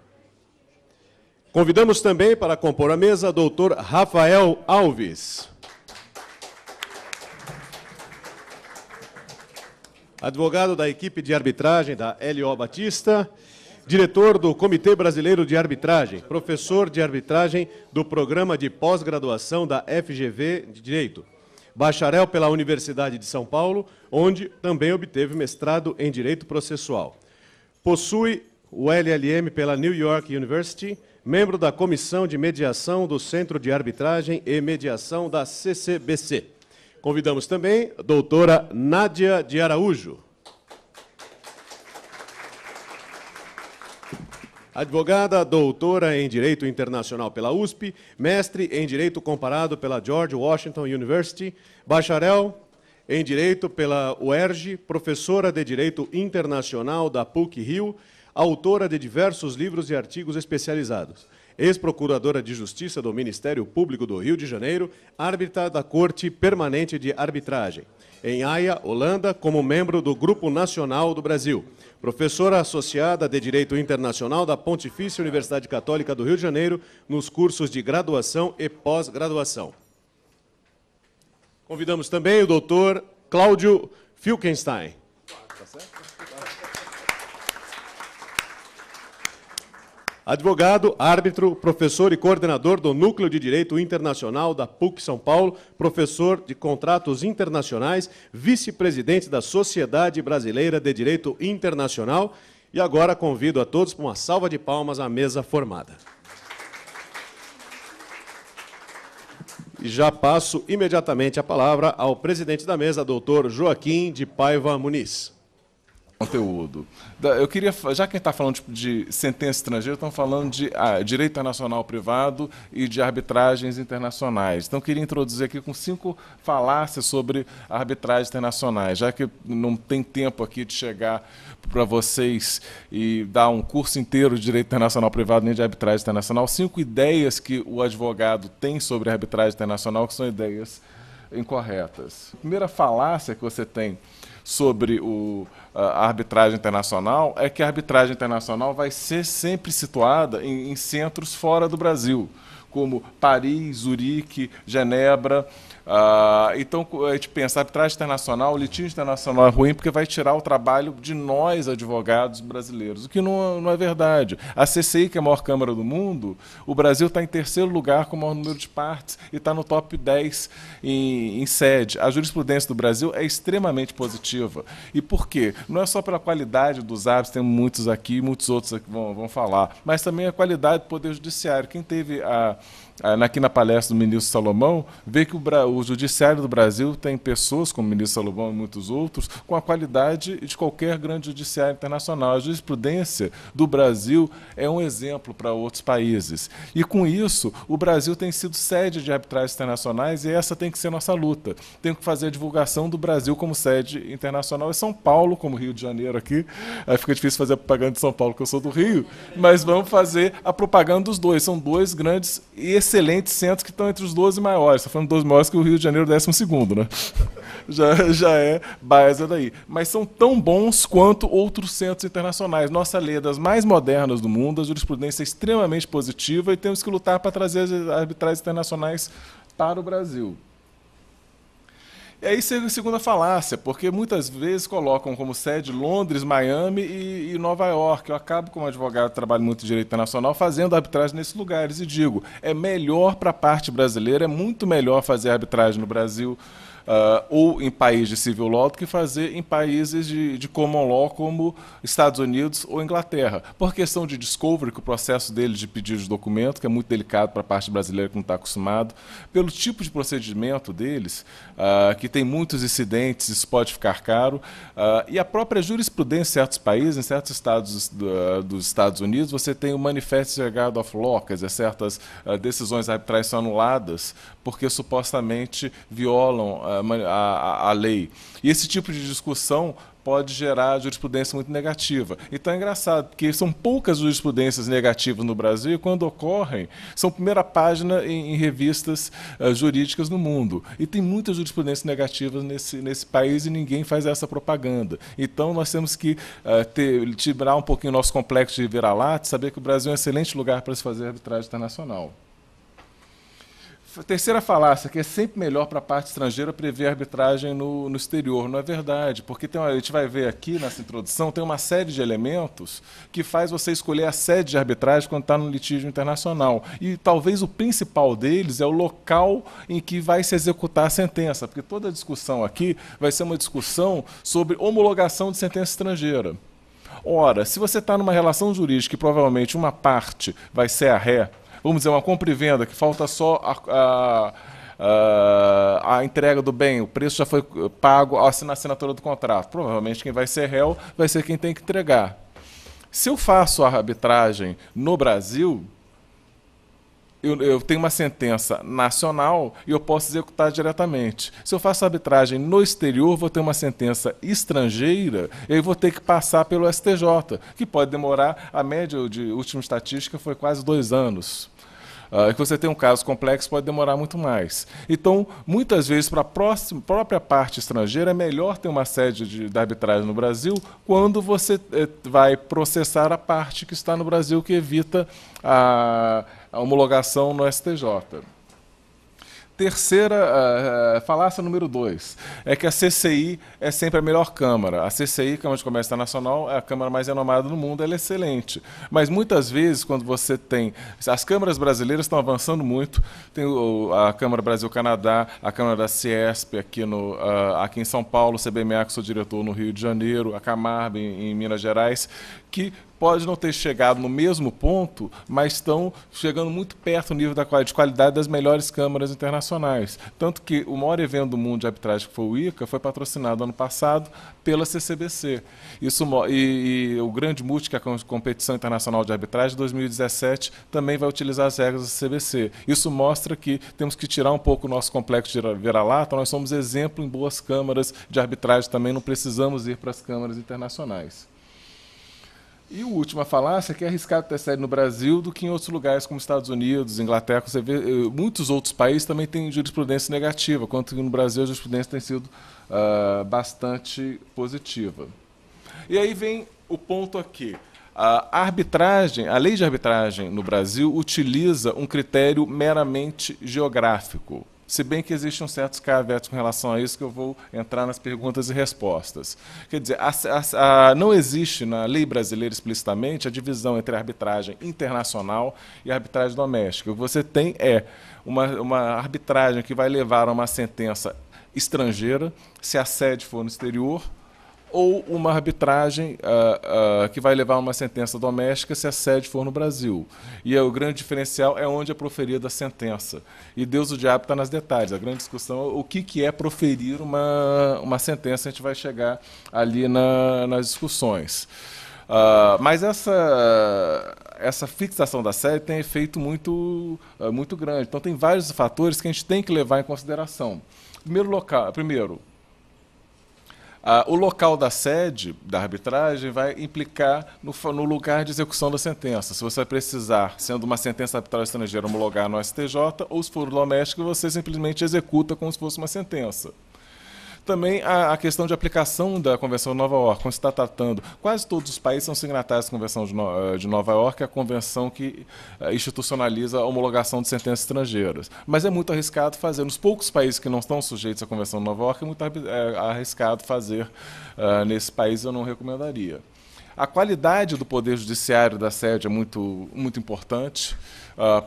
Convidamos também para compor a mesa o doutor Rafael Alves. Advogado da equipe de arbitragem da L.O. Batista, diretor do Comitê Brasileiro de Arbitragem, professor de arbitragem do Programa de Pós-Graduação da FGV de Direito, bacharel pela Universidade de São Paulo, onde também obteve mestrado em Direito Processual. Possui o LLM pela New York University, membro da Comissão de Mediação do Centro de Arbitragem e Mediação da CCBC. Convidamos também a doutora Nádia de Araújo. Advogada, doutora em Direito Internacional pela USP, mestre em Direito Comparado pela George Washington University, bacharel em Direito pela UERJ, professora de Direito Internacional da PUC-Rio, autora de diversos livros e artigos especializados. ex-procuradora de Justiça do Ministério Público do Rio de Janeiro, árbitra da Corte Permanente de Arbitragem. Em Haia, Holanda, como membro do Grupo Nacional do Brasil. Professora associada de Direito Internacional da Pontifícia Universidade Católica do Rio de Janeiro, nos cursos de graduação e pós-graduação. Convidamos também o doutor Cláudio Filkenstein. Advogado, árbitro, professor e coordenador do Núcleo de Direito Internacional da PUC São Paulo, professor de Contratos Internacionais, vice-presidente da Sociedade Brasileira de Direito Internacional. E agora convido a todos para uma salva de palmas à mesa formada. E já passo imediatamente a palavra ao presidente da mesa, doutor Joaquim de Paiva Muniz. Conteúdo. Eu queria, já que está falando de sentença estrangeira, estamos falando de direito internacional privado e de arbitragens internacionais. Então, eu queria introduzir aqui com 5 falácias sobre arbitragens internacionais, já que não tem tempo aqui de chegar para vocês e dar um curso inteiro de direito internacional privado nem de arbitragem internacional. 5 ideias que o advogado tem sobre arbitragem internacional, que são ideias incorretas. A primeira falácia que você tem sobre a arbitragem internacional é que a arbitragem internacional vai ser sempre situada em centros fora do Brasil, como Paris, Zurique, Genebra. Então, a gente pensa, arbitragem internacional, litígio internacional é ruim porque vai tirar o trabalho de nós, advogados brasileiros, o que não é verdade. A CCI, que é a maior Câmara do mundo, o Brasil está em 3º lugar com o maior número de partes e está no top 10 em sede. A jurisprudência do Brasil é extremamente positiva. E por quê? Não é só pela qualidade dos árbitros, tem muitos aqui, muitos outros aqui vão falar, mas também a qualidade do Poder Judiciário. Quem teve aqui na palestra do ministro Salomão, vê que o judiciário do Brasil tem pessoas, como o ministro Salomão e muitos outros, com a qualidade de qualquer grande judiciário internacional. A jurisprudência do Brasil é um exemplo para outros países. E, com isso, o Brasil tem sido sede de arbitragens internacionais e essa tem que ser nossa luta. Tem que fazer a divulgação do Brasil como sede internacional. E São Paulo, como Rio de Janeiro aqui, aí fica difícil fazer a propaganda de São Paulo, porque eu sou do Rio, mas vamos fazer a propaganda dos dois. São 2 grandes e excelentes centros que estão entre os 12 maiores. Estou falando 12 maiores que o Rio de Janeiro, 12º, né? já é base daí. Mas são tão bons quanto outros centros internacionais. Nossa lei é das mais modernas do mundo, a jurisprudência é extremamente positiva e temos que lutar para trazer as arbitragens internacionais para o Brasil. E aí, segunda falácia, porque muitas vezes colocam como sede Londres, Miami e Nova York. Eu acabo, como advogado, trabalho muito em direito internacional, fazendo arbitragem nesses lugares. E digo, é melhor para a parte brasileira, é muito melhor fazer arbitragem no Brasil ou em país de civil law do que fazer em países de common law como Estados Unidos ou Inglaterra. Por questão de discovery, que o processo deles de pedido de documento, que é muito delicado para a parte brasileira que não está acostumado, pelo tipo de procedimento deles, que tem muitos incidentes, isso pode ficar caro, e a própria jurisprudência em certos países, em certos estados dos Estados Unidos, você tem o Manifest Regard of Law, quer dizer, certas decisões arbitrais são anuladas porque supostamente violam a lei. E esse tipo de discussão pode gerar jurisprudência muito negativa. Então é engraçado, porque são poucas jurisprudências negativas no Brasil e quando ocorrem, são primeira página em revistas jurídicas no mundo. E tem muitas jurisprudências negativas nesse país e ninguém faz essa propaganda. Então nós temos que tirar um pouquinho o nosso complexo de vira-lata e saber que o Brasil é um excelente lugar para se fazer arbitragem internacional. Terceira falácia, que é sempre melhor para a parte estrangeira prever arbitragem no exterior. Não é verdade, porque a gente vai ver aqui nessa introdução, tem uma série de elementos que faz você escolher a sede de arbitragem quando está no litígio internacional. E talvez o principal deles é o local em que vai se executar a sentença, porque toda a discussão aqui vai ser uma discussão sobre homologação de sentença estrangeira. Ora, se você está numa relação jurídica e provavelmente uma parte vai ser a ré, vamos dizer, uma compra e venda, que falta só a entrega do bem, o preço já foi pago na assinatura do contrato. Provavelmente quem vai ser réu vai ser quem tem que entregar. Se eu faço a arbitragem no Brasil, eu tenho uma sentença nacional e eu posso executar diretamente. Se eu faço arbitragem no exterior, vou ter uma sentença estrangeira e aí vou ter que passar pelo STJ, que pode demorar, a média de última estatística foi quase 2 anos. Que você tem um caso complexo, pode demorar muito mais. Então, muitas vezes, para a própria parte estrangeira, é melhor ter uma sede da arbitragem no Brasil quando você vai processar a parte que está no Brasil, que evita a homologação no STJ. Terceira falácia número 2, é que a CCI é sempre a melhor Câmara. A CCI, Câmara de Comércio Internacional, é a Câmara mais renomada do mundo, ela é excelente. Mas muitas vezes, quando você tem... As câmaras brasileiras estão avançando muito, tem a Câmara Brasil-Canadá, a Câmara da Ciesp aqui em São Paulo, o CBMA, que sou diretor no Rio de Janeiro, a Camarb em Minas Gerais, que pode não ter chegado no mesmo ponto, mas estão chegando muito perto do nível de qualidade das melhores câmaras internacionais. Tanto que o maior evento do mundo de arbitragem, que foi o ICA, foi patrocinado ano passado pela CCBC. E o Grande Multi, que é a competição internacional de arbitragem, 2017, também vai utilizar as regras da CCBC. Isso mostra que temos que tirar um pouco o nosso complexo de vira-lata, nós somos exemplo em boas câmaras de arbitragem também, não precisamos ir para as câmaras internacionais. E a última falácia é que é arriscado ter sede no Brasil do que em outros lugares, como Estados Unidos, Inglaterra. Você vê, muitos outros países também têm jurisprudência negativa, enquanto que no Brasil a jurisprudência tem sido bastante positiva. E aí vem o ponto aqui. A lei de arbitragem no Brasil utiliza um critério meramente geográfico. Se bem que existem certos caveats com relação a isso, que eu vou entrar nas perguntas e respostas. Quer dizer, não existe na lei brasileira explicitamente a divisão entre a arbitragem internacional e a arbitragem doméstica. O que você tem é uma arbitragem que vai levar a uma sentença estrangeira, se a sede for no exterior, ou uma arbitragem que vai levar a uma sentença doméstica se a sede for no Brasil. E o grande diferencial é onde é proferida a sentença. E Deus o diabo está nas detalhes. A grande discussão é o que é proferir uma sentença, a gente vai chegar ali nas discussões. Mas essa fixação da sede tem efeito muito grande. Então, tem vários fatores que a gente tem que levar em consideração. Primeiro, o local da sede da arbitragem vai implicar no lugar de execução da sentença. Se você vai precisar, sendo uma sentença arbitral estrangeira, homologar no STJ, ou se for doméstico, você simplesmente executa como se fosse uma sentença. Também a questão de aplicação da Convenção de Nova York, quando se está tratando, quase todos os países são signatários da Convenção de Nova York, é a convenção que institucionaliza a homologação de sentenças estrangeiras. Mas é muito arriscado fazer, nos poucos países que não estão sujeitos à Convenção de Nova York, é muito arriscado fazer nesse país, eu não recomendaria. A qualidade do Poder Judiciário da sede é muito importante,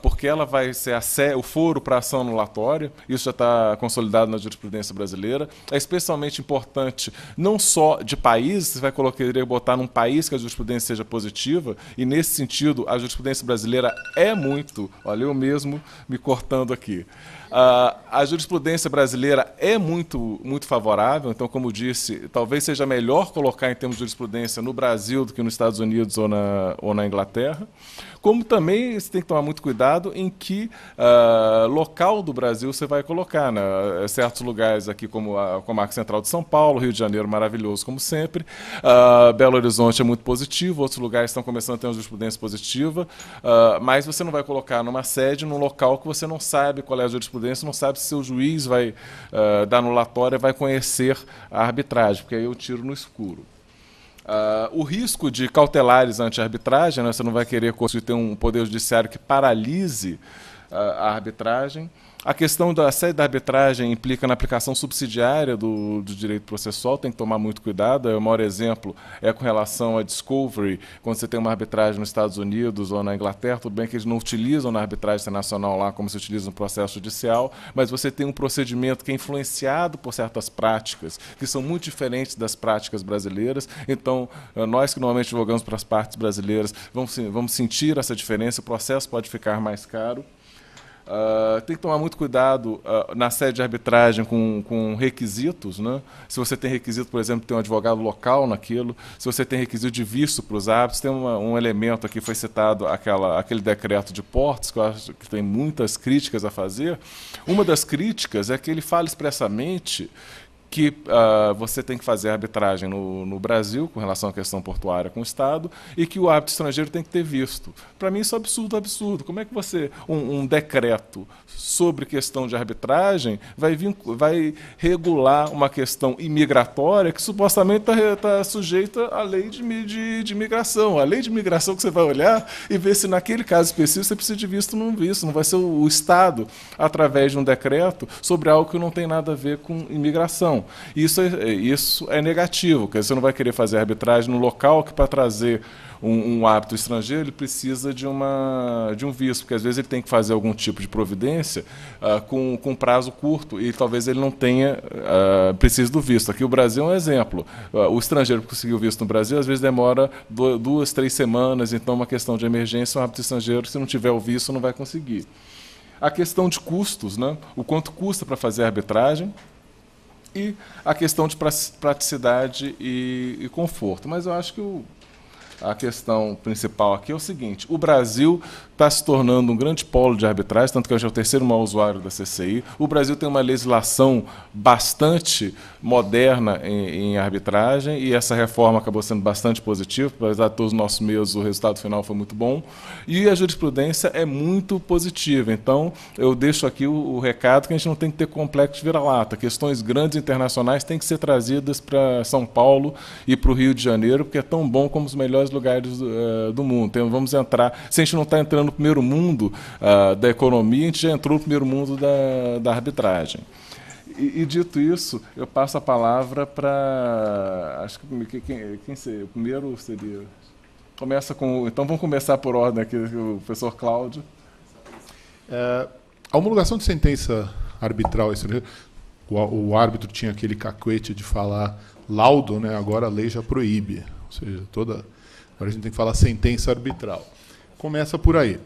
porque ela vai ser o foro para a ação anulatória, isso já está consolidado na jurisprudência brasileira. É especialmente importante, não só de países, você vai querer botar num país que a jurisprudência seja positiva, e nesse sentido a jurisprudência brasileira é muito, olha eu mesmo me cortando aqui, a jurisprudência brasileira é muito favorável, então, como disse, talvez seja melhor colocar em termos de jurisprudência no Brasil do que nos Estados Unidos ou na Inglaterra. Como também você tem que tomar muito cuidado em que local do Brasil você vai colocar, né? Certos lugares aqui, como a Comarca Central de São Paulo, Rio de Janeiro, maravilhoso, como sempre. Belo Horizonte é muito positivo, outros lugares estão começando a ter uma jurisprudência positiva, mas você não vai colocar numa sede, num local que você não sabe qual é a jurisprudência, não sabe se seu juiz vai dar anulatória, vai conhecer a arbitragem, porque aí eu tiro no escuro. O risco de cautelares anti-arbitragem, né, você não vai querer ter um poder judiciário que paralise a arbitragem. A questão da sede da arbitragem implica na aplicação subsidiária do direito processual, tem que tomar muito cuidado. O maior exemplo é com relação à discovery, quando você tem uma arbitragem nos Estados Unidos ou na Inglaterra, tudo bem que eles não utilizam na arbitragem internacional lá como se utiliza no processo judicial, mas você tem um procedimento que é influenciado por certas práticas, que são muito diferentes das práticas brasileiras. Então, nós que normalmente advogamos para as partes brasileiras, vamos sentir essa diferença, o processo pode ficar mais caro. Tem que tomar muito cuidado na sede de arbitragem com requisitos, né? Se você tem requisito, por exemplo, de ter um advogado local naquilo, se você tem requisito de visto para os árbitros, tem um elemento aqui, foi citado aquele decreto de portos, que eu acho que tem muitas críticas a fazer. Uma das críticas é que ele fala expressamente que você tem que fazer arbitragem no Brasil, com relação à questão portuária com o Estado, e que o árbitro estrangeiro tem que ter visto. Para mim isso é absurdo. Como é que um decreto sobre questão de arbitragem vai regular uma questão imigratória que supostamente está sujeita à lei de imigração? A lei de imigração que você vai olhar e ver se naquele caso específico você precisa de visto ou não visto. Não vai ser o Estado, através de um decreto, sobre algo que não tem nada a ver com imigração. Isso é negativo, porque você não vai querer fazer arbitragem no local que, para trazer um árbitro estrangeiro, ele precisa de um visto, porque às vezes ele tem que fazer algum tipo de providência com prazo curto e talvez ele não tenha, precise do visto. Aqui o Brasil é um exemplo. O estrangeiro que conseguiu visto no Brasil, às vezes demora 2, 3 semanas, então uma questão de emergência, um árbitro estrangeiro, se não tiver o visto, não vai conseguir. A questão de custos, né? O quanto custa para fazer a arbitragem, e a questão de praticidade e conforto. Mas eu acho que a questão principal aqui é o seguinte: o Brasil está se tornando um grande polo de arbitragem, tanto que hoje é o terceiro maior usuário da CCI. O Brasil tem uma legislação bastante moderna em arbitragem, e essa reforma acabou sendo bastante positiva, apesar de todos os nossos meios, o resultado final foi muito bom, e a jurisprudência é muito positiva. Então, eu deixo aqui o recado que a gente não tem que ter complexo de vira-lata. Questões grandes internacionais têm que ser trazidas para São Paulo e para o Rio de Janeiro, porque é tão bom como os melhores lugares do mundo. Então, vamos entrar, se a gente não está entrando no primeiro mundo da economia, a gente já entrou no primeiro mundo da arbitragem. E dito isso, eu passo a palavra para... Acho que quem seria? O primeiro seria... Então vamos começar por ordem aqui, o professor Cláudio. A homologação de sentença arbitral, o árbitro tinha aquele cacuete de falar laudo, né? Agora a lei já proíbe. Ou seja, agora a gente tem que falar sentença arbitral. Começa por aí.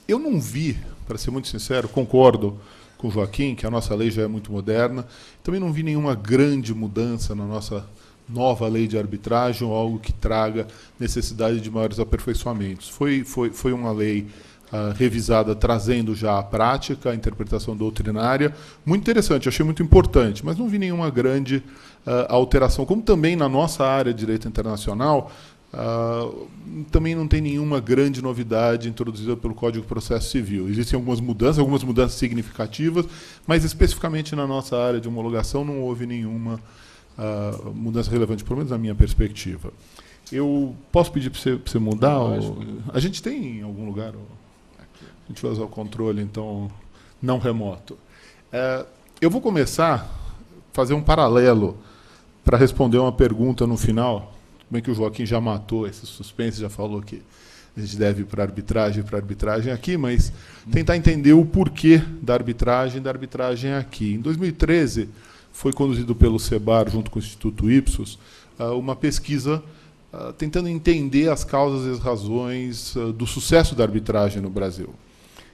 Eu não vi, para ser muito sincero, concordo com o Joaquim, que a nossa lei já é muito moderna, também não vi nenhuma grande mudança na nossa nova lei de arbitragem ou algo que traga necessidade de maiores aperfeiçoamentos. Foi uma lei revisada, trazendo já a prática, a interpretação doutrinária, muito interessante, achei muito importante, mas não vi nenhuma grande alteração. Como também na nossa área de direito internacional, também não tem nenhuma grande novidade introduzida pelo Código de Processo Civil. Existem algumas mudanças significativas, mas especificamente na nossa área de homologação não houve nenhuma mudança relevante, pelo menos na minha perspectiva. Eu posso pedir para você mudar? A gente tem em algum lugar? A gente vai usar o controle, então, não remoto. Eu vou começar a fazer um paralelo para responder uma pergunta no final. Bem que o Joaquim já matou esse suspense, já falou que a gente deve ir para arbitragem aqui, mas tentar entender o porquê da arbitragem aqui. Em 2013, foi conduzido pelo CEBAR, junto com o Instituto Ipsos, uma pesquisa tentando entender as causas e as razões do sucesso da arbitragem no Brasil.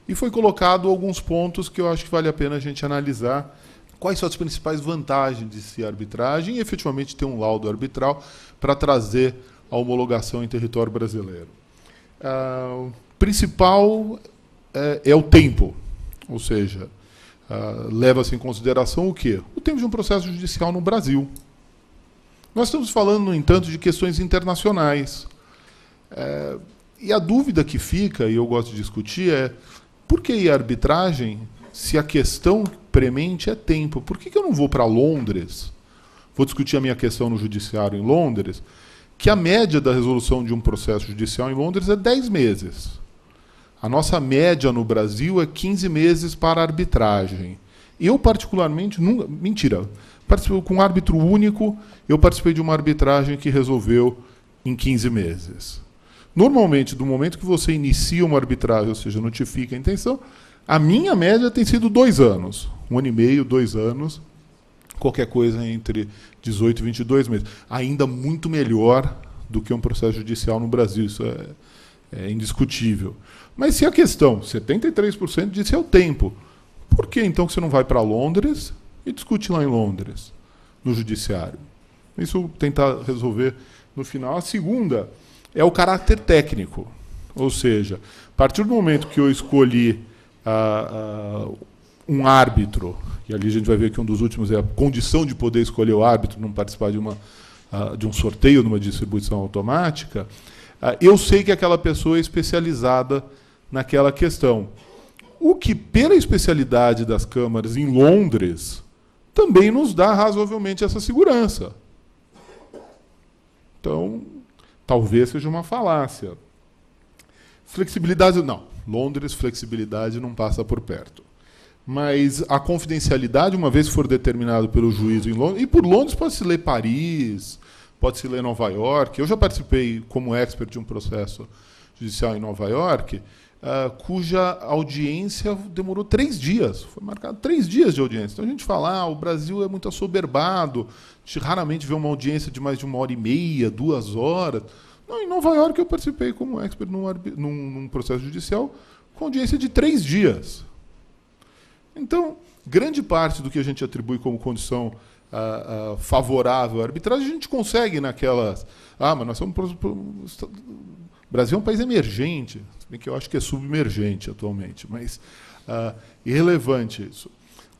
E foi colocado alguns pontos que eu acho que vale a pena a gente analisar. Quais são as principais vantagens de ser arbitragem e, efetivamente, ter um laudo arbitral para trazer a homologação em território brasileiro. O principal é o tempo, ou seja, leva-se em consideração o quê? O tempo de um processo judicial no Brasil. Nós estamos falando, no entanto, de questões internacionais. E a dúvida que fica, e eu gosto de discutir, é por que a arbitragem, se a questão premente é tempo? Por que eu não vou para Londres? Vou discutir a minha questão no judiciário em Londres, que a média da resolução de um processo judicial em Londres é 10 meses. A nossa média no Brasil é 15 meses para arbitragem. Eu, particularmente, participei com um árbitro único, eu participei de uma arbitragem que resolveu em 15 meses. Normalmente, do momento que você inicia uma arbitragem, ou seja, notifica a intenção, a minha média tem sido 2 anos. 1 ano e meio, 2 anos, qualquer coisa entre 18 e 22 meses. Ainda muito melhor do que um processo judicial no Brasil. Isso É indiscutível. Mas se a questão, 73% disse é o tempo, por que então que você não vai para Londres e discute lá em Londres, no judiciário? Isso tentar resolver no final. A segunda é o caráter técnico. Ou seja, a partir do momento que eu escolhi um árbitro, e ali a gente vai ver que um dos últimos é a condição de poder escolher o árbitro, não participar de um sorteio, numa distribuição automática, eu sei que aquela pessoa é especializada naquela questão. O que, pela especialidade das câmaras em Londres, também nos dá razoavelmente essa segurança. Então, talvez seja uma falácia. Flexibilidade, não. Londres, flexibilidade não passa por perto. Mas a confidencialidade, uma vez que for determinado pelo juiz em Londres, e por Londres pode-se ler Paris, pode-se ler Nova York. Eu já participei como expert de um processo judicial em Nova York, cuja audiência demorou 3 dias. Foi marcado 3 dias de audiência. Então a gente fala, o Brasil é muito assoberbado, a gente raramente vê uma audiência de mais de 1h30, 2 horas. Não, em Nova York eu participei como expert num processo judicial com audiência de 3 dias. Então, grande parte do que a gente atribui como condição favorável à arbitragem, a gente consegue naquelas... mas nós somos... O Brasil é um país emergente, se bem que eu acho que é submergente atualmente, mas irrelevante isso.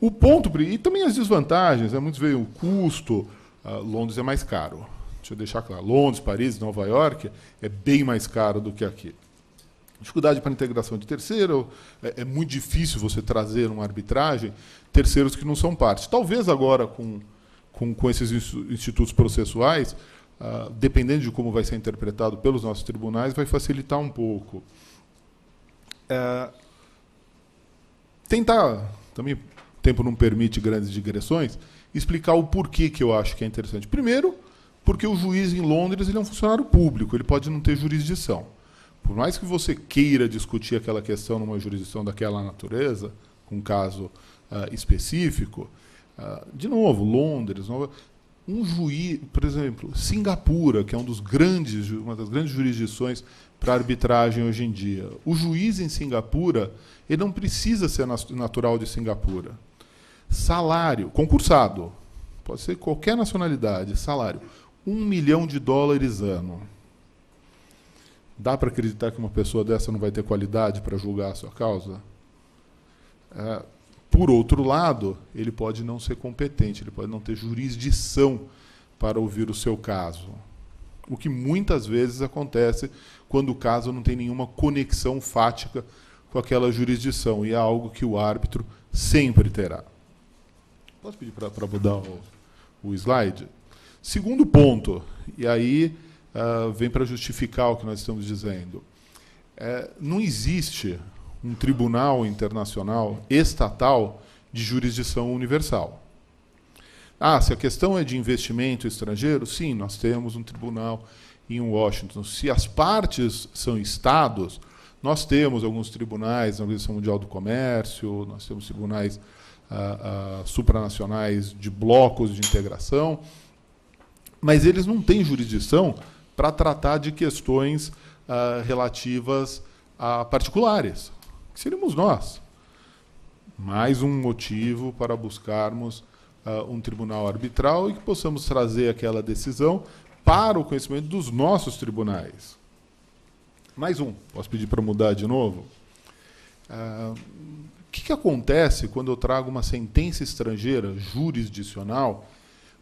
O ponto... E também as desvantagens, muitos veem o custo, Londres é mais caro. Deixa eu deixar claro, Londres, Paris, Nova York é bem mais caro do que aqui. Dificuldade para a integração de terceiro, é muito difícil você trazer uma arbitragem terceiros que não são parte. Talvez agora, com esses institutos processuais, dependendo de como vai ser interpretado pelos nossos tribunais, vai facilitar um pouco. Tentar, também o tempo não permite grandes digressões, explicar o porquê que eu acho que é interessante. Primeiro, porque o juiz em Londres ele é um funcionário público, ele pode não ter jurisdição. Por mais que você queira discutir aquela questão numa jurisdição daquela natureza, com um caso específico, de novo, Londres, um juiz, por exemplo, Singapura, que é uma das grandes jurisdições para arbitragem hoje em dia. O juiz em Singapura, ele não precisa ser natural de Singapura. Salário, concursado, pode ser qualquer nacionalidade, salário, $1 milhão ano. Dá para acreditar que uma pessoa dessa não vai ter qualidade para julgar a sua causa? Por outro lado, ele pode não ser competente, ele pode não ter jurisdição para ouvir o seu caso. O que muitas vezes acontece quando o caso não tem nenhuma conexão fática com aquela jurisdição, e é algo que o árbitro sempre terá. Posso pedir para mudar o slide? Segundo ponto, e aí vem para justificar o que nós estamos dizendo. Não existe um tribunal internacional estatal de jurisdição universal. Se a questão é de investimento estrangeiro, sim, nós temos um tribunal em Washington. Se as partes são estados, nós temos alguns tribunais na Organização Mundial do Comércio, nós temos tribunais supranacionais de blocos de integração, mas eles não têm jurisdição para tratar de questões relativas a particulares, que seríamos nós. Mais um motivo para buscarmos um tribunal arbitral e que possamos trazer aquela decisão para o conhecimento dos nossos tribunais. Mais um. Posso pedir para mudar de novo? O que acontece quando eu trago uma sentença estrangeira jurisdicional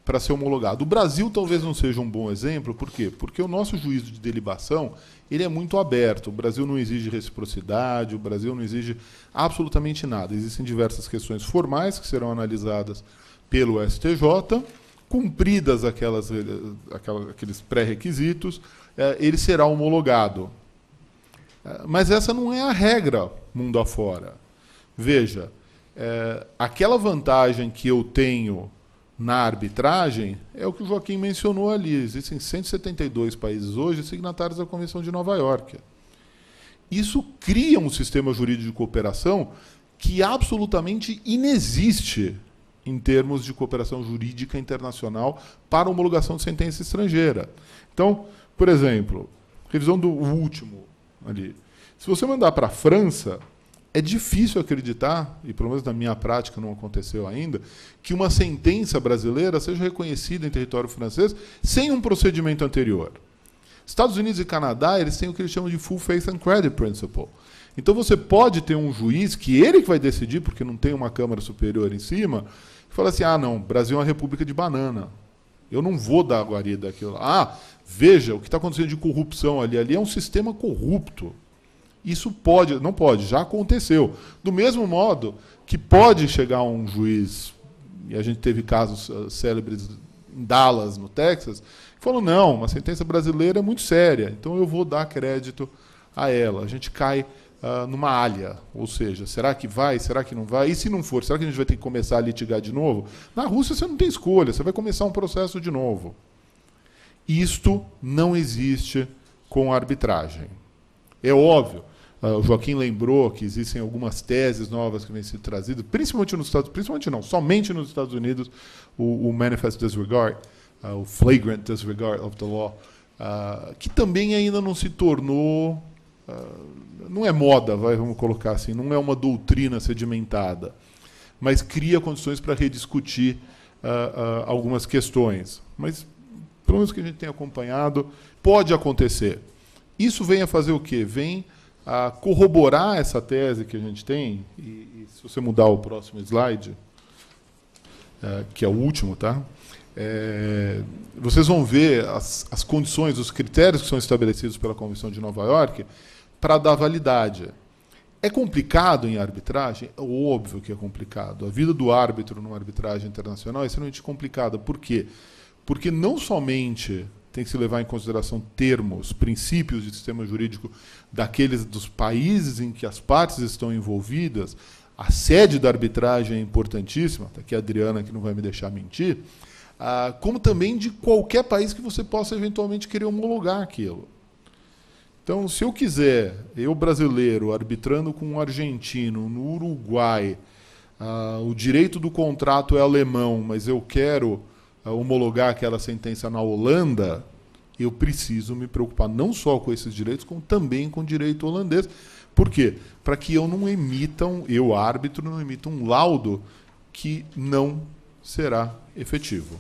para ser homologado? O Brasil talvez não seja um bom exemplo. Por quê? Porque o nosso juízo de delibação ele é muito aberto. O Brasil não exige reciprocidade, o Brasil não exige absolutamente nada. Existem diversas questões formais que serão analisadas pelo STJ, cumpridas aqueles pré-requisitos, ele será homologado. Mas essa não é a regra mundo afora. Veja, aquela vantagem que eu tenho na arbitragem é o que o Joaquim mencionou ali. Existem 172 países hoje signatários da Convenção de Nova York. Isso cria um sistema jurídico de cooperação que absolutamente inexiste em termos de cooperação jurídica internacional para homologação de sentença estrangeira. Então, por exemplo, revisão do último ali. Se você mandar para a França, é difícil acreditar, e pelo menos na minha prática não aconteceu ainda, que uma sentença brasileira seja reconhecida em território francês sem um procedimento anterior. Estados Unidos e Canadá, eles têm o que eles chamam de Full Faith and Credit Principle. Então você pode ter um juiz que ele que vai decidir, porque não tem uma Câmara Superior em cima, e fala assim, ah, não, o Brasil é uma república de banana. Eu não vou dar a guarida daquilo. Ah, veja, o que está acontecendo de corrupção ali é um sistema corrupto. Isso pode, não pode, já aconteceu. Do mesmo modo que pode chegar um juiz, e a gente teve casos célebres em Dallas, no Texas, que falou, não, uma sentença brasileira é muito séria, então eu vou dar crédito a ela. A gente cai numa alha, ou seja, será que vai, será que não vai? E se não for, será que a gente vai ter que começar a litigar de novo? Na Rússia você não tem escolha, você vai começar um processo de novo. Isto não existe com a arbitragem. É óbvio, o Joaquim lembrou que existem algumas teses novas que vêm sendo trazidas, somente nos Estados Unidos, o Manifest Disregard, o Flagrant Disregard of the Law, que também ainda não se tornou, não é moda, vamos colocar assim, não é uma doutrina sedimentada, mas cria condições para rediscutir algumas questões. Mas, pelo menos que a gente tem acompanhado, pode acontecer. Isso vem a fazer o quê? Vem a corroborar essa tese que a gente tem, e se você mudar o próximo slide, que é o último, tá? Vocês vão ver as condições, os critérios que são estabelecidos pela Convenção de Nova York para dar validade. É complicado em arbitragem? É óbvio que é complicado. A vida do árbitro numa arbitragem internacional é extremamente complicada. Por quê? Porque não somente tem que se levar em consideração termos, princípios de sistema jurídico daqueles dos países em que as partes estão envolvidas, a sede da arbitragem é importantíssima, está aqui a Adriana que não vai me deixar mentir, como também de qualquer país que você possa eventualmente querer homologar aquilo. Então, se eu quiser, eu brasileiro, arbitrando com um argentino, no Uruguai, o direito do contrato é alemão, mas eu quero homologar aquela sentença na Holanda, eu preciso me preocupar não só com esses direitos, como também com o direito holandês. Por quê? Para que eu não emita, eu, árbitro, não emita um laudo que não será efetivo.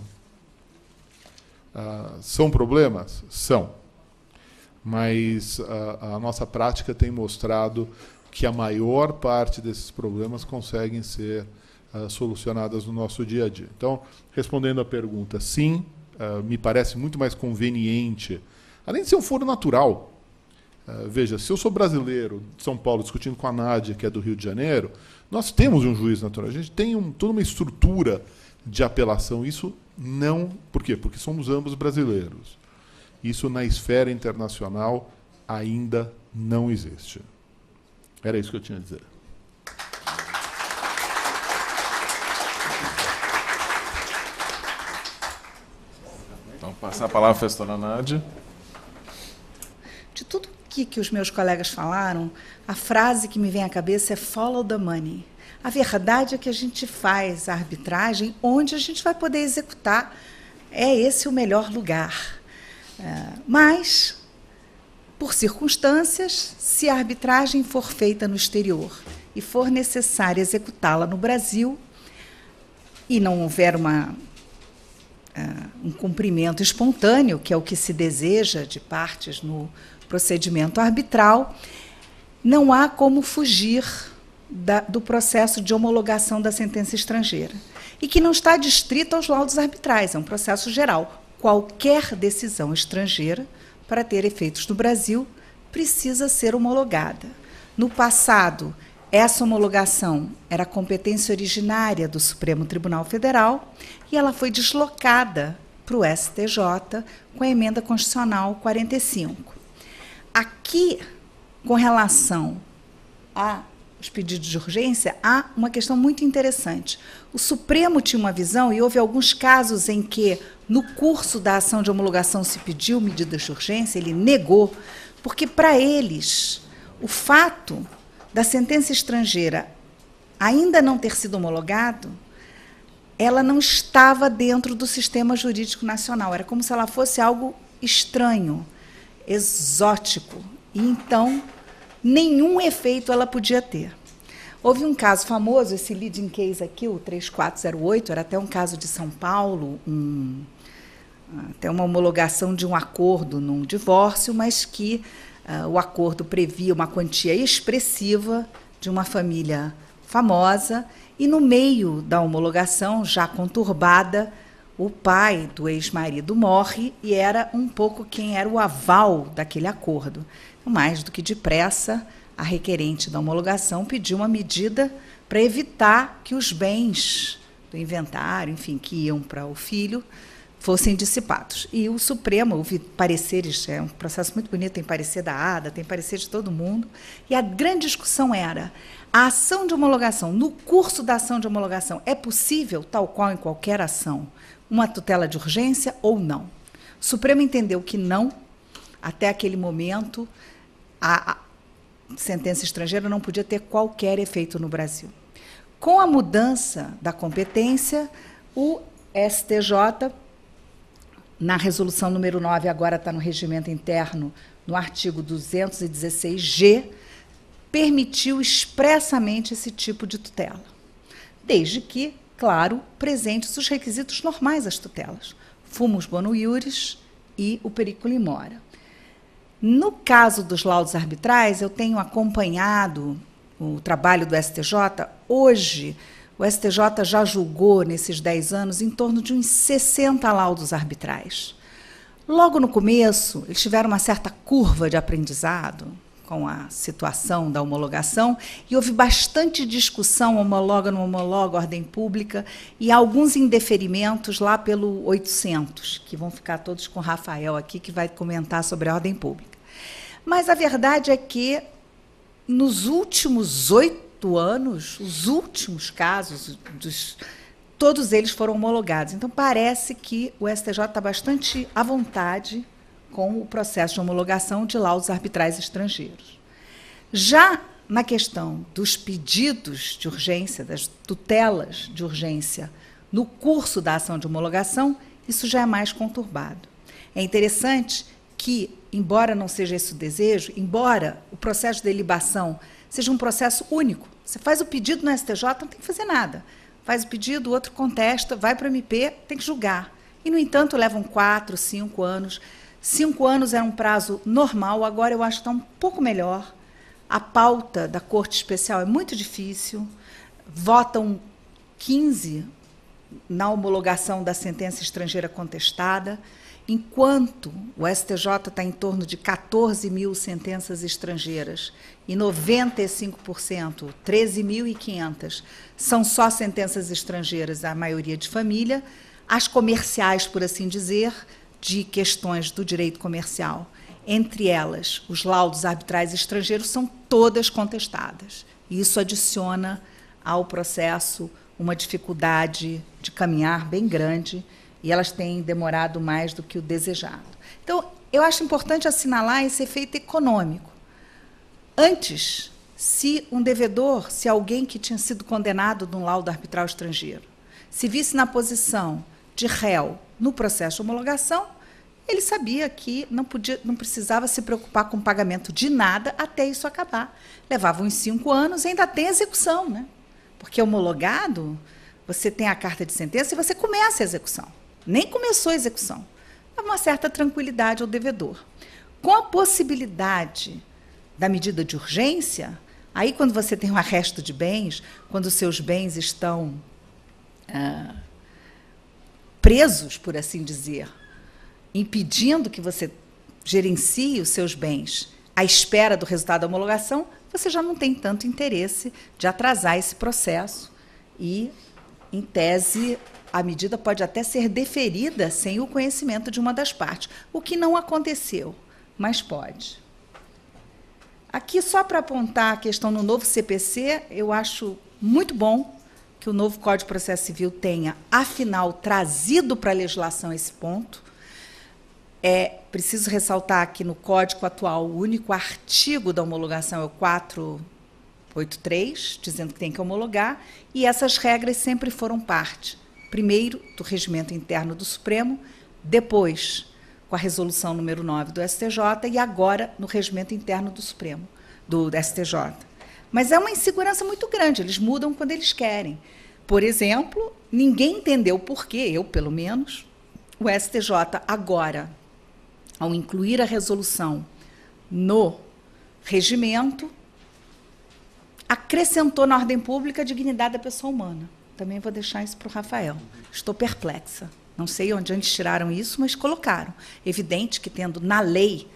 São problemas? São. Mas a nossa prática tem mostrado que a maior parte desses problemas conseguem ser solucionadas no nosso dia a dia. Então, respondendo à pergunta, sim, me parece muito mais conveniente, além de ser um foro natural. Veja, se eu sou brasileiro de São Paulo discutindo com a Nádia, que é do Rio de Janeiro, nós temos um juiz natural, a gente tem toda uma estrutura de apelação. Isso não... Por quê? Porque somos ambos brasileiros. Isso na esfera internacional ainda não existe. Era isso que eu tinha a dizer. Então, passar a palavra para a professora Nádia. De tudo que os meus colegas falaram, a frase que me vem à cabeça é follow the money. A verdade é que a gente faz a arbitragem onde a gente vai poder executar. É esse o melhor lugar. Mas, por circunstâncias, se a arbitragem for feita no exterior e for necessário executá-la no Brasil, e não houver um cumprimento espontâneo, que é o que se deseja de partes no procedimento arbitral, não há como fugir do processo de homologação da sentença estrangeira, e que não está adstrito aos laudos arbitrais, é um processo geral. Qualquer decisão estrangeira, para ter efeitos no Brasil, precisa ser homologada. No passado, essa homologação era competência originária do Supremo Tribunal Federal e ela foi deslocada para o STJ com a Emenda Constitucional 45. Aqui, com relação aos pedidos de urgência, há uma questão muito interessante. O Supremo tinha uma visão, e houve alguns casos em que, no curso da ação de homologação, se pediu medidas de urgência, ele negou, porque, para eles, o fato da sentença estrangeira ainda não ter sido homologado, ela não estava dentro do sistema jurídico nacional. Era como se ela fosse algo estranho, exótico. E, então, nenhum efeito ela podia ter. Houve um caso famoso, esse leading case aqui, o 3408, era até um caso de São Paulo, até uma homologação de um acordo num divórcio, mas que o acordo previa uma quantia expressiva de uma família famosa, e no meio da homologação, já conturbada, o pai do ex-marido morre e era um pouco quem era o aval daquele acordo. Mais do que depressa, a requerente da homologação pediu uma medida para evitar que os bens do inventário, enfim, que iam para o filho, fossem dissipados. E o Supremo, houve pareceres, é um processo muito bonito, tem parecer da ADA, tem parecer de todo mundo, e a grande discussão era: a ação de homologação, no curso da ação de homologação, é possível, tal qual em qualquer ação, uma tutela de urgência ou não? O Supremo entendeu que não, até aquele momento, a sentença estrangeira não podia ter qualquer efeito no Brasil. Com a mudança da competência, o STJ, na resolução número 9, agora está no regimento interno, no artigo 216G, permitiu expressamente esse tipo de tutela, desde que, claro, presentes os requisitos normais às tutelas, fumus bono iuris e o periculum in mora. No caso dos laudos arbitrais, eu tenho acompanhado o trabalho do STJ. Hoje, o STJ já julgou, nesses 10 anos, em torno de uns 60 laudos arbitrais. Logo no começo, eles tiveram uma certa curva de aprendizado com a situação da homologação, e houve bastante discussão, homologa, não homologa, ordem pública, e alguns indeferimentos lá pelo 800, que vão ficar todos com o Rafael aqui, que vai comentar sobre a ordem pública. Mas a verdade é que, nos últimos 8 anos, os últimos casos, todos eles foram homologados. Então, parece que o STJ está bastante à vontade com o processo de homologação de laudos arbitrais estrangeiros. Já na questão dos pedidos de urgência, das tutelas de urgência no curso da ação de homologação, isso já é mais conturbado. É interessante que, embora não seja esse o desejo, embora o processo de delibação seja um processo único, você faz o pedido no STJ, não tem que fazer nada. Faz o pedido, o outro contesta, vai para o MP, tem que julgar. E, no entanto, levam 4, 5 anos. 5 anos era um prazo normal, agora eu acho que está um pouco melhor. A pauta da Corte Especial é muito difícil. Votam 15 na homologação da sentença estrangeira contestada, enquanto o STJ está em torno de 14 mil sentenças estrangeiras e 95%, 13.500, são só sentenças estrangeiras, a maioria de família. As comerciais, por assim dizer, de questões do direito comercial, entre elas os laudos arbitrais estrangeiros, são todas contestadas. Isso adiciona ao processo uma dificuldade de caminhar bem grande, e elas têm demorado mais do que o desejado. Então, eu acho importante assinalar esse efeito econômico. Antes, se um devedor, se alguém que tinha sido condenado num laudo arbitral estrangeiro, se visse na posição de réu no processo de homologação, ele sabia que não precisava se preocupar com o pagamento de nada até isso acabar. Levava uns 5 anos e ainda tem execução, né? Porque homologado, você tem a carta de sentença e você começa a execução. Nem começou a execução. Dá uma certa tranquilidade ao devedor. Com a possibilidade da medida de urgência, aí quando você tem um arresto de bens, quando os seus bens estão presos, por assim dizer, impedindo que você gerencie os seus bens à espera do resultado da homologação, você já não tem tanto interesse de atrasar esse processo e, em tese, a medida pode até ser deferida sem o conhecimento de uma das partes, o que não aconteceu, mas pode. Aqui, só para apontar a questão no novo CPC, eu acho muito bom que o novo Código de Processo Civil tenha, afinal, trazido para a legislação esse ponto. É preciso ressaltar que, no Código atual, o único artigo da homologação é o 483, dizendo que tem que homologar, e essas regras sempre foram parte, primeiro, do regimento interno do Supremo, depois, com a resolução número 9 do STJ, e agora no regimento interno do Supremo. do STJ. Mas é uma insegurança muito grande, eles mudam quando eles querem. Por exemplo, ninguém entendeu por que, eu pelo menos, o STJ agora, ao incluir a resolução no regimento, acrescentou na ordem pública a dignidade da pessoa humana. Também vou deixar isso para o Rafael. Estou perplexa. Não sei onde eles tiraram isso, mas colocaram. Evidente que, tendo na lei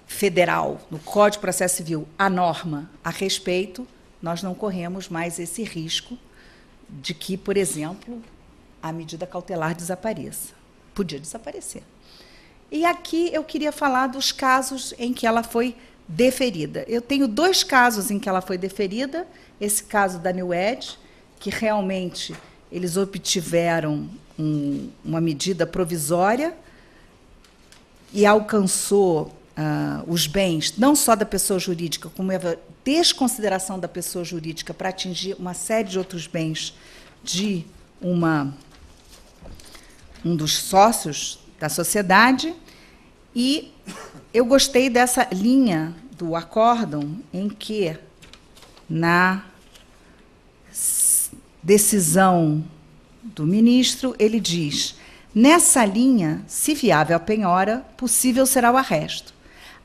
federal, no Código de Processo Civil, a norma a respeito, nós não corremos mais esse risco de que, por exemplo, a medida cautelar desapareça. Podia desaparecer. E aqui eu queria falar dos casos em que ela foi deferida. Eu tenho 2 casos em que ela foi deferida. Esse caso da New Edge, que realmente eles obtiveram uma medida provisória e alcançou os bens, não só da pessoa jurídica, como a desconsideração da pessoa jurídica para atingir uma série de outros bens de um dos sócios da sociedade. E eu gostei dessa linha do acórdão em que, na decisão do ministro, ele diz: nessa linha, se viável a penhora, possível será o arresto.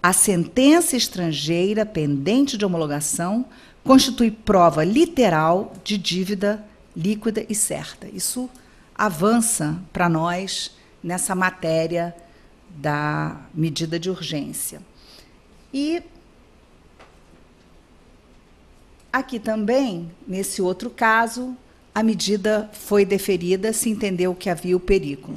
A sentença estrangeira pendente de homologação constitui prova literal de dívida líquida e certa. Isso avança para nós nessa matéria da medida de urgência. E aqui também, nesse outro caso, a medida foi deferida, se entendeu que havia o perigo.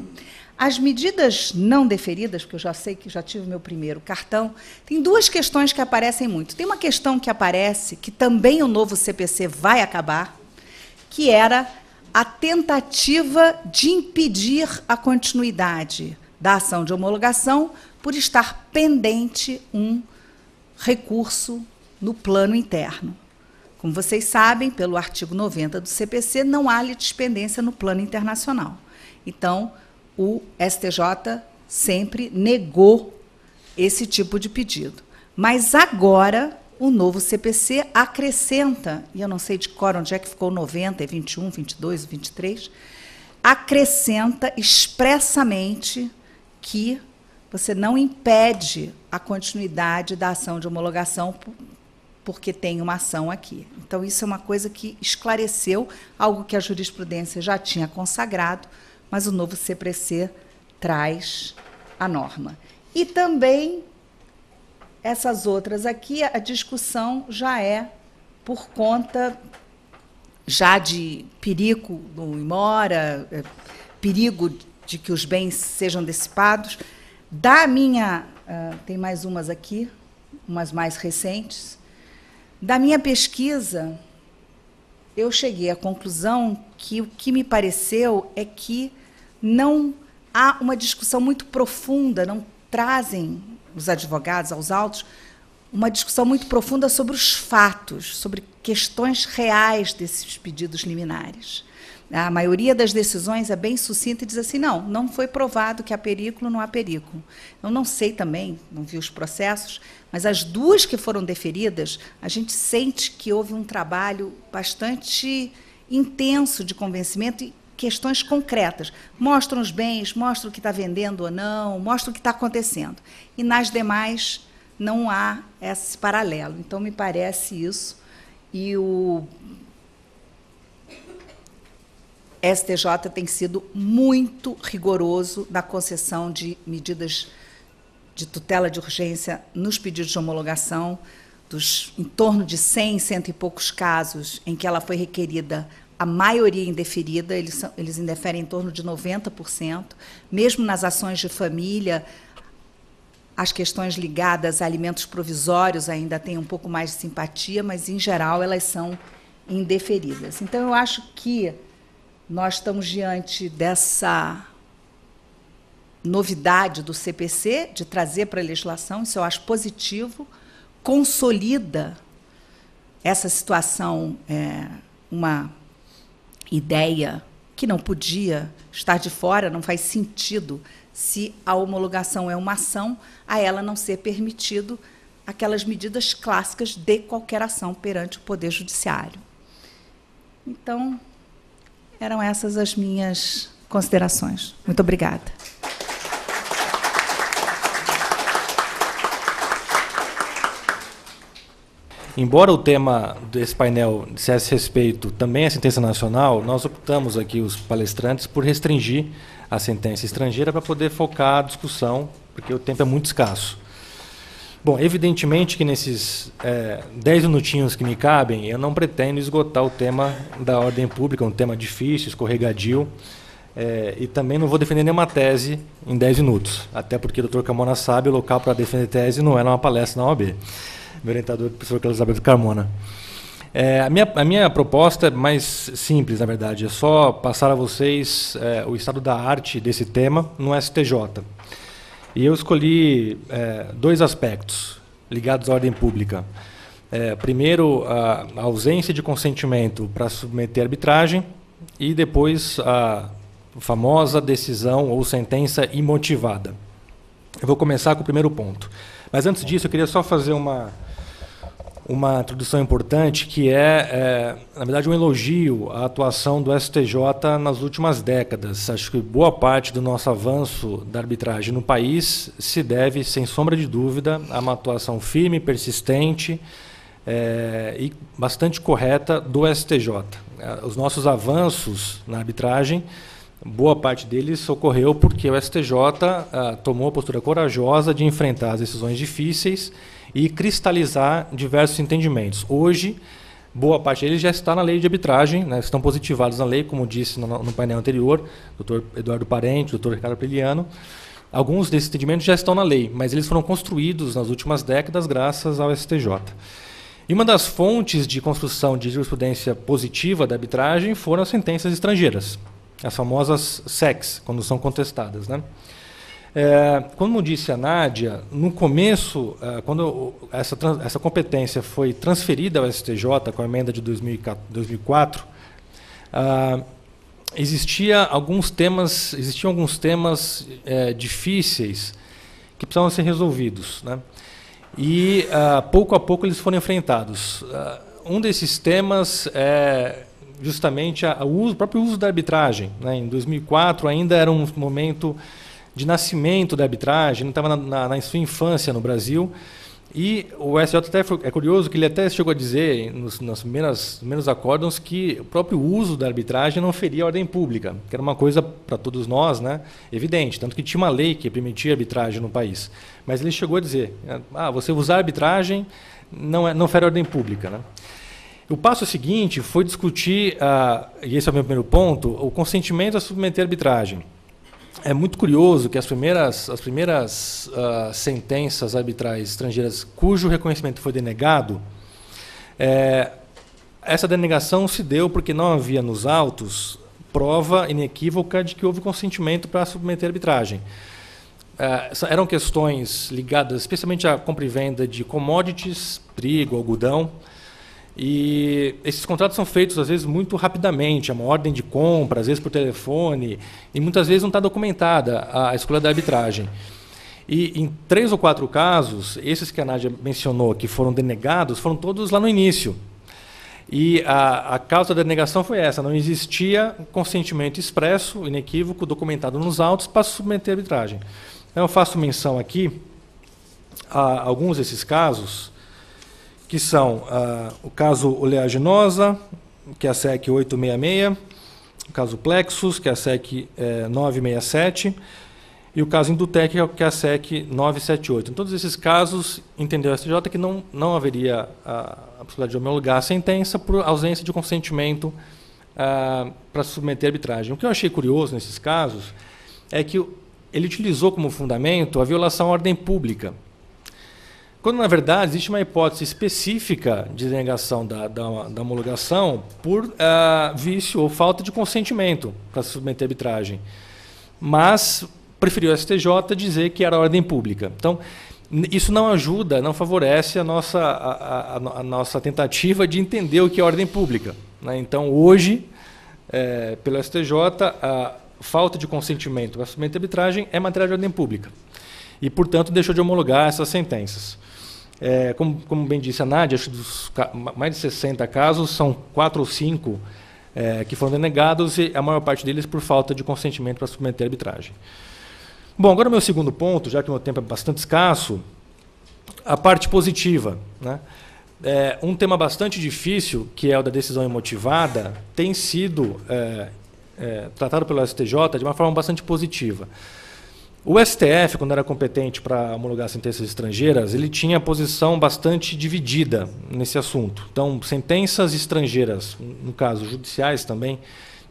As medidas não deferidas, porque eu já sei que já tive o meu primeiro cartão, tem 2 questões que aparecem muito. Tem uma questão que aparece, que também o novo CPC vai acabar, que era a tentativa de impedir a continuidade da ação de homologação por estar pendente um recurso no plano interno. Como vocês sabem, pelo artigo 90 do CPC, não há litispendência no plano internacional. Então, o STJ sempre negou esse tipo de pedido. Mas agora, o novo CPC acrescenta, e eu não sei de cor onde é que ficou 90, 21, 22, 23, acrescenta expressamente que você não impede a continuidade da ação de homologação porque tem uma ação aqui. Então, isso é uma coisa que esclareceu, algo que a jurisprudência já tinha consagrado, mas o novo CPC traz a norma. E também, essas outras aqui, a discussão já é por conta já de perigo no imora, perigo de que os bens sejam dissipados. Da minha... tem mais umas aqui, umas mais recentes. Da minha pesquisa, eu cheguei à conclusão que o que me pareceu é que não há uma discussão muito profunda, não trazem os advogados aos autos uma discussão muito profunda sobre os fatos, sobre questões reais desses pedidos liminares. A maioria das decisões é bem sucinta e diz assim: não foi provado que há perigo, não há perigo. Eu não sei também, não vi os processos, mas as 2 que foram deferidas, a gente sente que houve um trabalho bastante intenso de convencimento e questões concretas. Mostram os bens, mostram o que está vendendo ou não, mostram o que está acontecendo. E nas demais não há esse paralelo. Então, me parece isso. E o STJ tem sido muito rigoroso na concessão de medidas de tutela de urgência nos pedidos de homologação, em torno de 100, 100 e poucos casos em que ela foi requerida, a maioria indeferida, eles indeferem em torno de 90%, mesmo nas ações de família, as questões ligadas a alimentos provisórios ainda têm um pouco mais de simpatia, mas, em geral, elas são indeferidas. Então, eu acho que nós estamos diante dessa novidade do CPC, de trazer para a legislação, isso eu acho positivo, consolida essa situação, uma ideia que não podia estar de fora, não faz sentido, se a homologação é uma ação, a ela não ser permitido aquelas medidas clássicas de qualquer ação perante o Poder Judiciário. Então, eram essas as minhas considerações. Muito obrigada. Embora o tema desse painel dissesse respeito também à sentença nacional, nós optamos aqui, os palestrantes, por restringir a sentença estrangeira para poder focar a discussão, porque o tempo é muito escasso. Bom, evidentemente que nesses 10 minutinhos que me cabem, eu não pretendo esgotar o tema da ordem pública, um tema difícil, escorregadio, e também não vou defender nenhuma tese em 10 minutos, até porque o Dr. Carmona sabe, o local para defender tese não é numa palestra na OAB. Meu orientador, o professor Carlos Alberto Carmona. A minha proposta é mais simples, na verdade, é só passar a vocês o estado da arte desse tema no STJ. E eu escolhi 2 aspectos ligados à ordem pública. Primeiro, a ausência de consentimento para submeter a arbitragem e depois a famosa decisão ou sentença imotivada. Eu vou começar com o primeiro ponto. Mas antes disso, eu queria só fazer uma introdução importante, que na verdade, um elogio à atuação do STJ nas últimas décadas. Acho que boa parte do nosso avanço da arbitragem no país se deve, sem sombra de dúvida, a uma atuação firme, persistente e bastante correta do STJ. Os nossos avanços na arbitragem, boa parte deles ocorreu porque o STJ tomou a postura corajosa de enfrentar as decisões difíceis e cristalizar diversos entendimentos. Hoje, boa parte deles já está na lei de arbitragem, né, estão positivados na lei, como disse no painel anterior, Dr. Eduardo Parente, Dr. Ricardo Preliano. Alguns desses entendimentos já estão na lei, mas eles foram construídos nas últimas décadas graças ao STJ. E uma das fontes de construção de jurisprudência positiva da arbitragem foram as sentenças estrangeiras, as famosas SECs, quando são contestadas, né? Como disse a Nádia, no começo, quando essa competência foi transferida ao STJ com a emenda de 2004, existiam alguns temas difíceis que precisavam ser resolvidos, né? E pouco a pouco eles foram enfrentados. Um desses temas é justamente o próprio uso da arbitragem, né? Em 2004 ainda era um momento de nascimento da arbitragem, não estava na sua infância no Brasil, e o STJ até é curioso que ele até chegou a dizer, nos primeiros acórdãos, que o próprio uso da arbitragem não feria a ordem pública, que era uma coisa para todos nós, né, evidente, tanto que tinha uma lei que permitia arbitragem no país. Mas ele chegou a dizer, você usar a arbitragem não fere a ordem pública, né? O passo seguinte foi discutir, e esse é o meu primeiro ponto, o consentimento a submeter a arbitragem. É muito curioso que as primeiras sentenças arbitrais estrangeiras cujo reconhecimento foi denegado, essa denegação se deu porque não havia nos autos prova inequívoca de que houve consentimento para submeter a arbitragem. Eram questões ligadas especialmente à compra e venda de commodities, trigo, algodão, e esses contratos são feitos, às vezes, muito rapidamente, é uma ordem de compra, às vezes por telefone, e muitas vezes não está documentada a escolha da arbitragem. E em 3 ou 4 casos, esses que a Nádia mencionou, que foram denegados, foram todos lá no início. E a causa da denegação foi essa, não existia consentimento expresso, inequívoco, documentado nos autos para submeter a arbitragem. Então, eu faço menção aqui a alguns desses casos, que são o caso Oleaginosa, que é a SEC 866, o caso Plexus, que é a SEC 967, e o caso Indutec, que é a SEC 978. Em todos esses casos, entendeu a STJ que não haveria a possibilidade de homologar a sentença por ausência de consentimento para submeter a arbitragem. O que eu achei curioso nesses casos é que ele utilizou como fundamento a violação à ordem pública, quando, na verdade, existe uma hipótese específica de denegação da homologação por vício ou falta de consentimento para submeter a arbitragem. Mas preferiu o STJ dizer que era ordem pública. Então, isso não ajuda, não favorece a nossa tentativa de entender o que é ordem pública, né? Então, hoje, pelo STJ, a falta de consentimento para submeter a arbitragem é matéria de ordem pública. E, portanto, deixou de homologar essas sentenças. Como bem disse a Nádia, acho que dos mais de 60 casos, são 4 ou 5 que foram denegados, e a maior parte deles por falta de consentimento para submeter a arbitragem. Bom, agora o meu segundo ponto, já que o meu tempo é bastante escasso, a parte positiva, né? Um tema bastante difícil, que é o da decisão imotivada, tem sido tratado pelo STJ de uma forma bastante positiva. O STF, quando era competente para homologar sentenças estrangeiras, ele tinha posição bastante dividida nesse assunto. Então, sentenças estrangeiras, no caso judiciais também,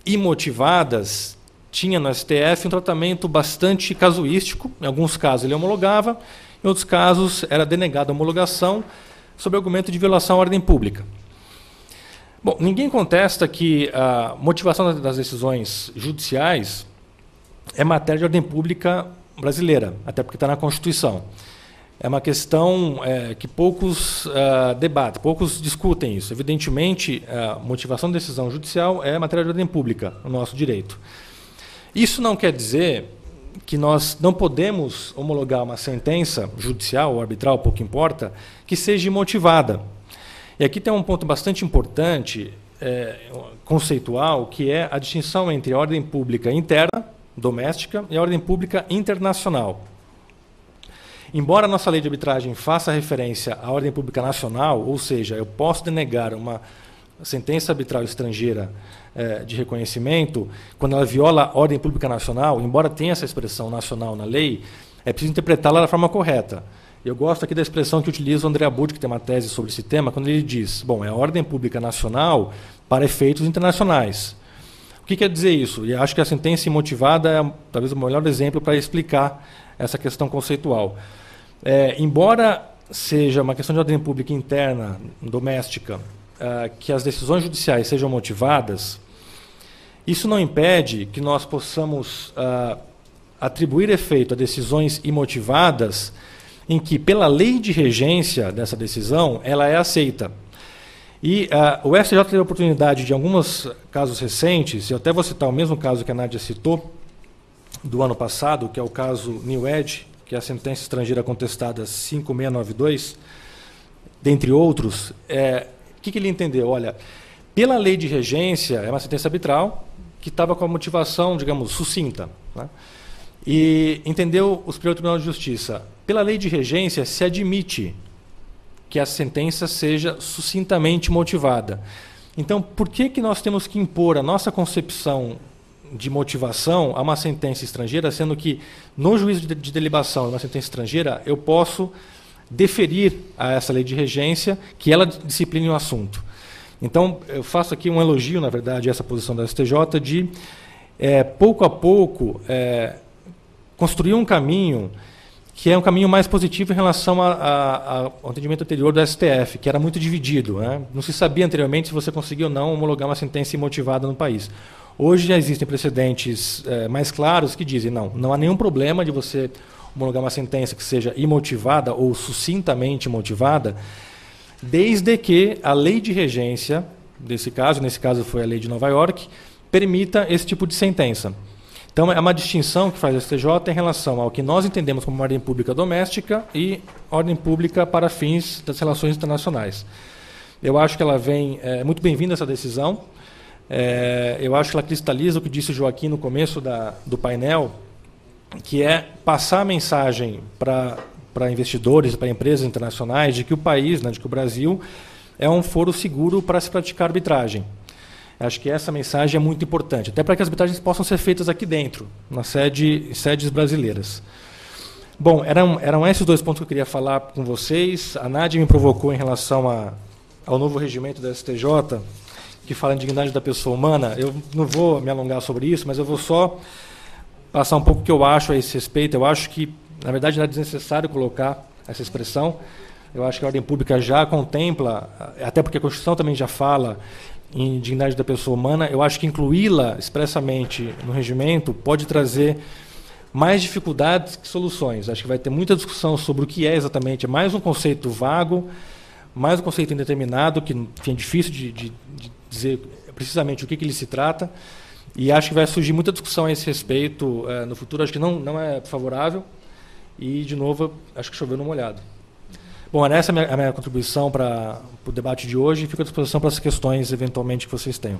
imotivadas, tinha no STF um tratamento bastante casuístico. Em alguns casos ele homologava, em outros casos era denegada a homologação sob argumento de violação à ordem pública. Bom, ninguém contesta que a motivação das decisões judiciais é matéria de ordem pública brasileira, até porque está na Constituição. É uma questão que poucos debatem, poucos discutem isso. Evidentemente, a motivação da decisão judicial é matéria de ordem pública, o nosso direito. Isso não quer dizer que nós não podemos homologar uma sentença judicial ou arbitral, pouco importa, que seja imotivada. E aqui tem um ponto bastante importante, conceitual, que é a distinção entre a ordem pública interna, doméstica, e a ordem pública internacional. Embora a nossa lei de arbitragem faça referência à ordem pública nacional, ou seja, eu posso denegar uma sentença arbitral estrangeira de reconhecimento, quando ela viola a ordem pública nacional, embora tenha essa expressão nacional na lei, é preciso interpretá-la da forma correta. Eu gosto aqui da expressão que utiliza o André Abud, que tem uma tese sobre esse tema, quando ele diz, bom, é a ordem pública nacional para efeitos internacionais. O que quer dizer isso? E acho que a sentença imotivada é talvez o melhor exemplo para explicar essa questão conceitual. Embora seja uma questão de ordem pública interna, doméstica, que as decisões judiciais sejam motivadas, isso não impede que nós possamos atribuir efeito a decisões imotivadas em que, pela lei de regência dessa decisão, ela é aceita. E o STJ teve a oportunidade de, em alguns casos recentes, eu até vou citar o mesmo caso que a Nádia citou, do ano passado, que é o caso New Edge, que é a sentença estrangeira contestada 5692, dentre outros. O que ele entendeu? Olha, pela lei de regência, é uma sentença arbitral que estava com a motivação, digamos, sucinta, né? E entendeu o Superior Tribunal de Justiça. Pela lei de regência, se admite que a sentença seja sucintamente motivada. Então, por que nós temos que impor a nossa concepção de motivação a uma sentença estrangeira, sendo que, no juízo de delibação de uma sentença estrangeira, eu posso deferir a essa lei de regência que ela discipline o assunto? Então, eu faço aqui um elogio, na verdade, a essa posição da STJ de, pouco a pouco, construir um caminho que é um caminho mais positivo em relação ao entendimento anterior do STF, que era muito dividido, né? Não se sabia anteriormente se você conseguia ou não homologar uma sentença imotivada no país. Hoje já existem precedentes mais claros que dizem, não há nenhum problema de você homologar uma sentença que seja imotivada ou sucintamente motivada, desde que a lei de regência, nesse caso foi a lei de Nova York, permita esse tipo de sentença. Então, é uma distinção que faz a STJ em relação ao que nós entendemos como ordem pública doméstica e ordem pública para fins das relações internacionais. Eu acho que ela vem muito bem-vinda essa decisão. Eu acho que ela cristaliza o que disse o Joaquim no começo do painel, que é passar a mensagem para investidores, para empresas internacionais, de que o país, de que o Brasil, é um foro seguro para se praticar arbitragem. Acho que essa mensagem é muito importante, até para que as arbitragens possam ser feitas aqui dentro, nas sedes brasileiras. Bom, eram esses dois pontos que eu queria falar com vocês. A Nádia me provocou em relação ao novo regimento da STJ, que fala em dignidade da pessoa humana. Eu não vou me alongar sobre isso, mas eu vou só passar um pouco o que eu acho a esse respeito. Eu acho que, na verdade, não é desnecessário colocar essa expressão. Eu acho que a ordem pública já contempla, até porque a Constituição também já fala em dignidade da pessoa humana. Eu acho que incluí-la expressamente no regimento pode trazer mais dificuldades que soluções. Acho que vai ter muita discussão sobre o que é exatamente. É mais um conceito vago, mais um conceito indeterminado, que enfim, é difícil de dizer precisamente o que ele se trata. E acho que vai surgir muita discussão a esse respeito no futuro. Acho que não é favorável. E, de novo, acho que choveu no molhado. Bom, essa é a minha contribuição para o debate de hoje e fico à disposição para as questões, eventualmente, que vocês tenham.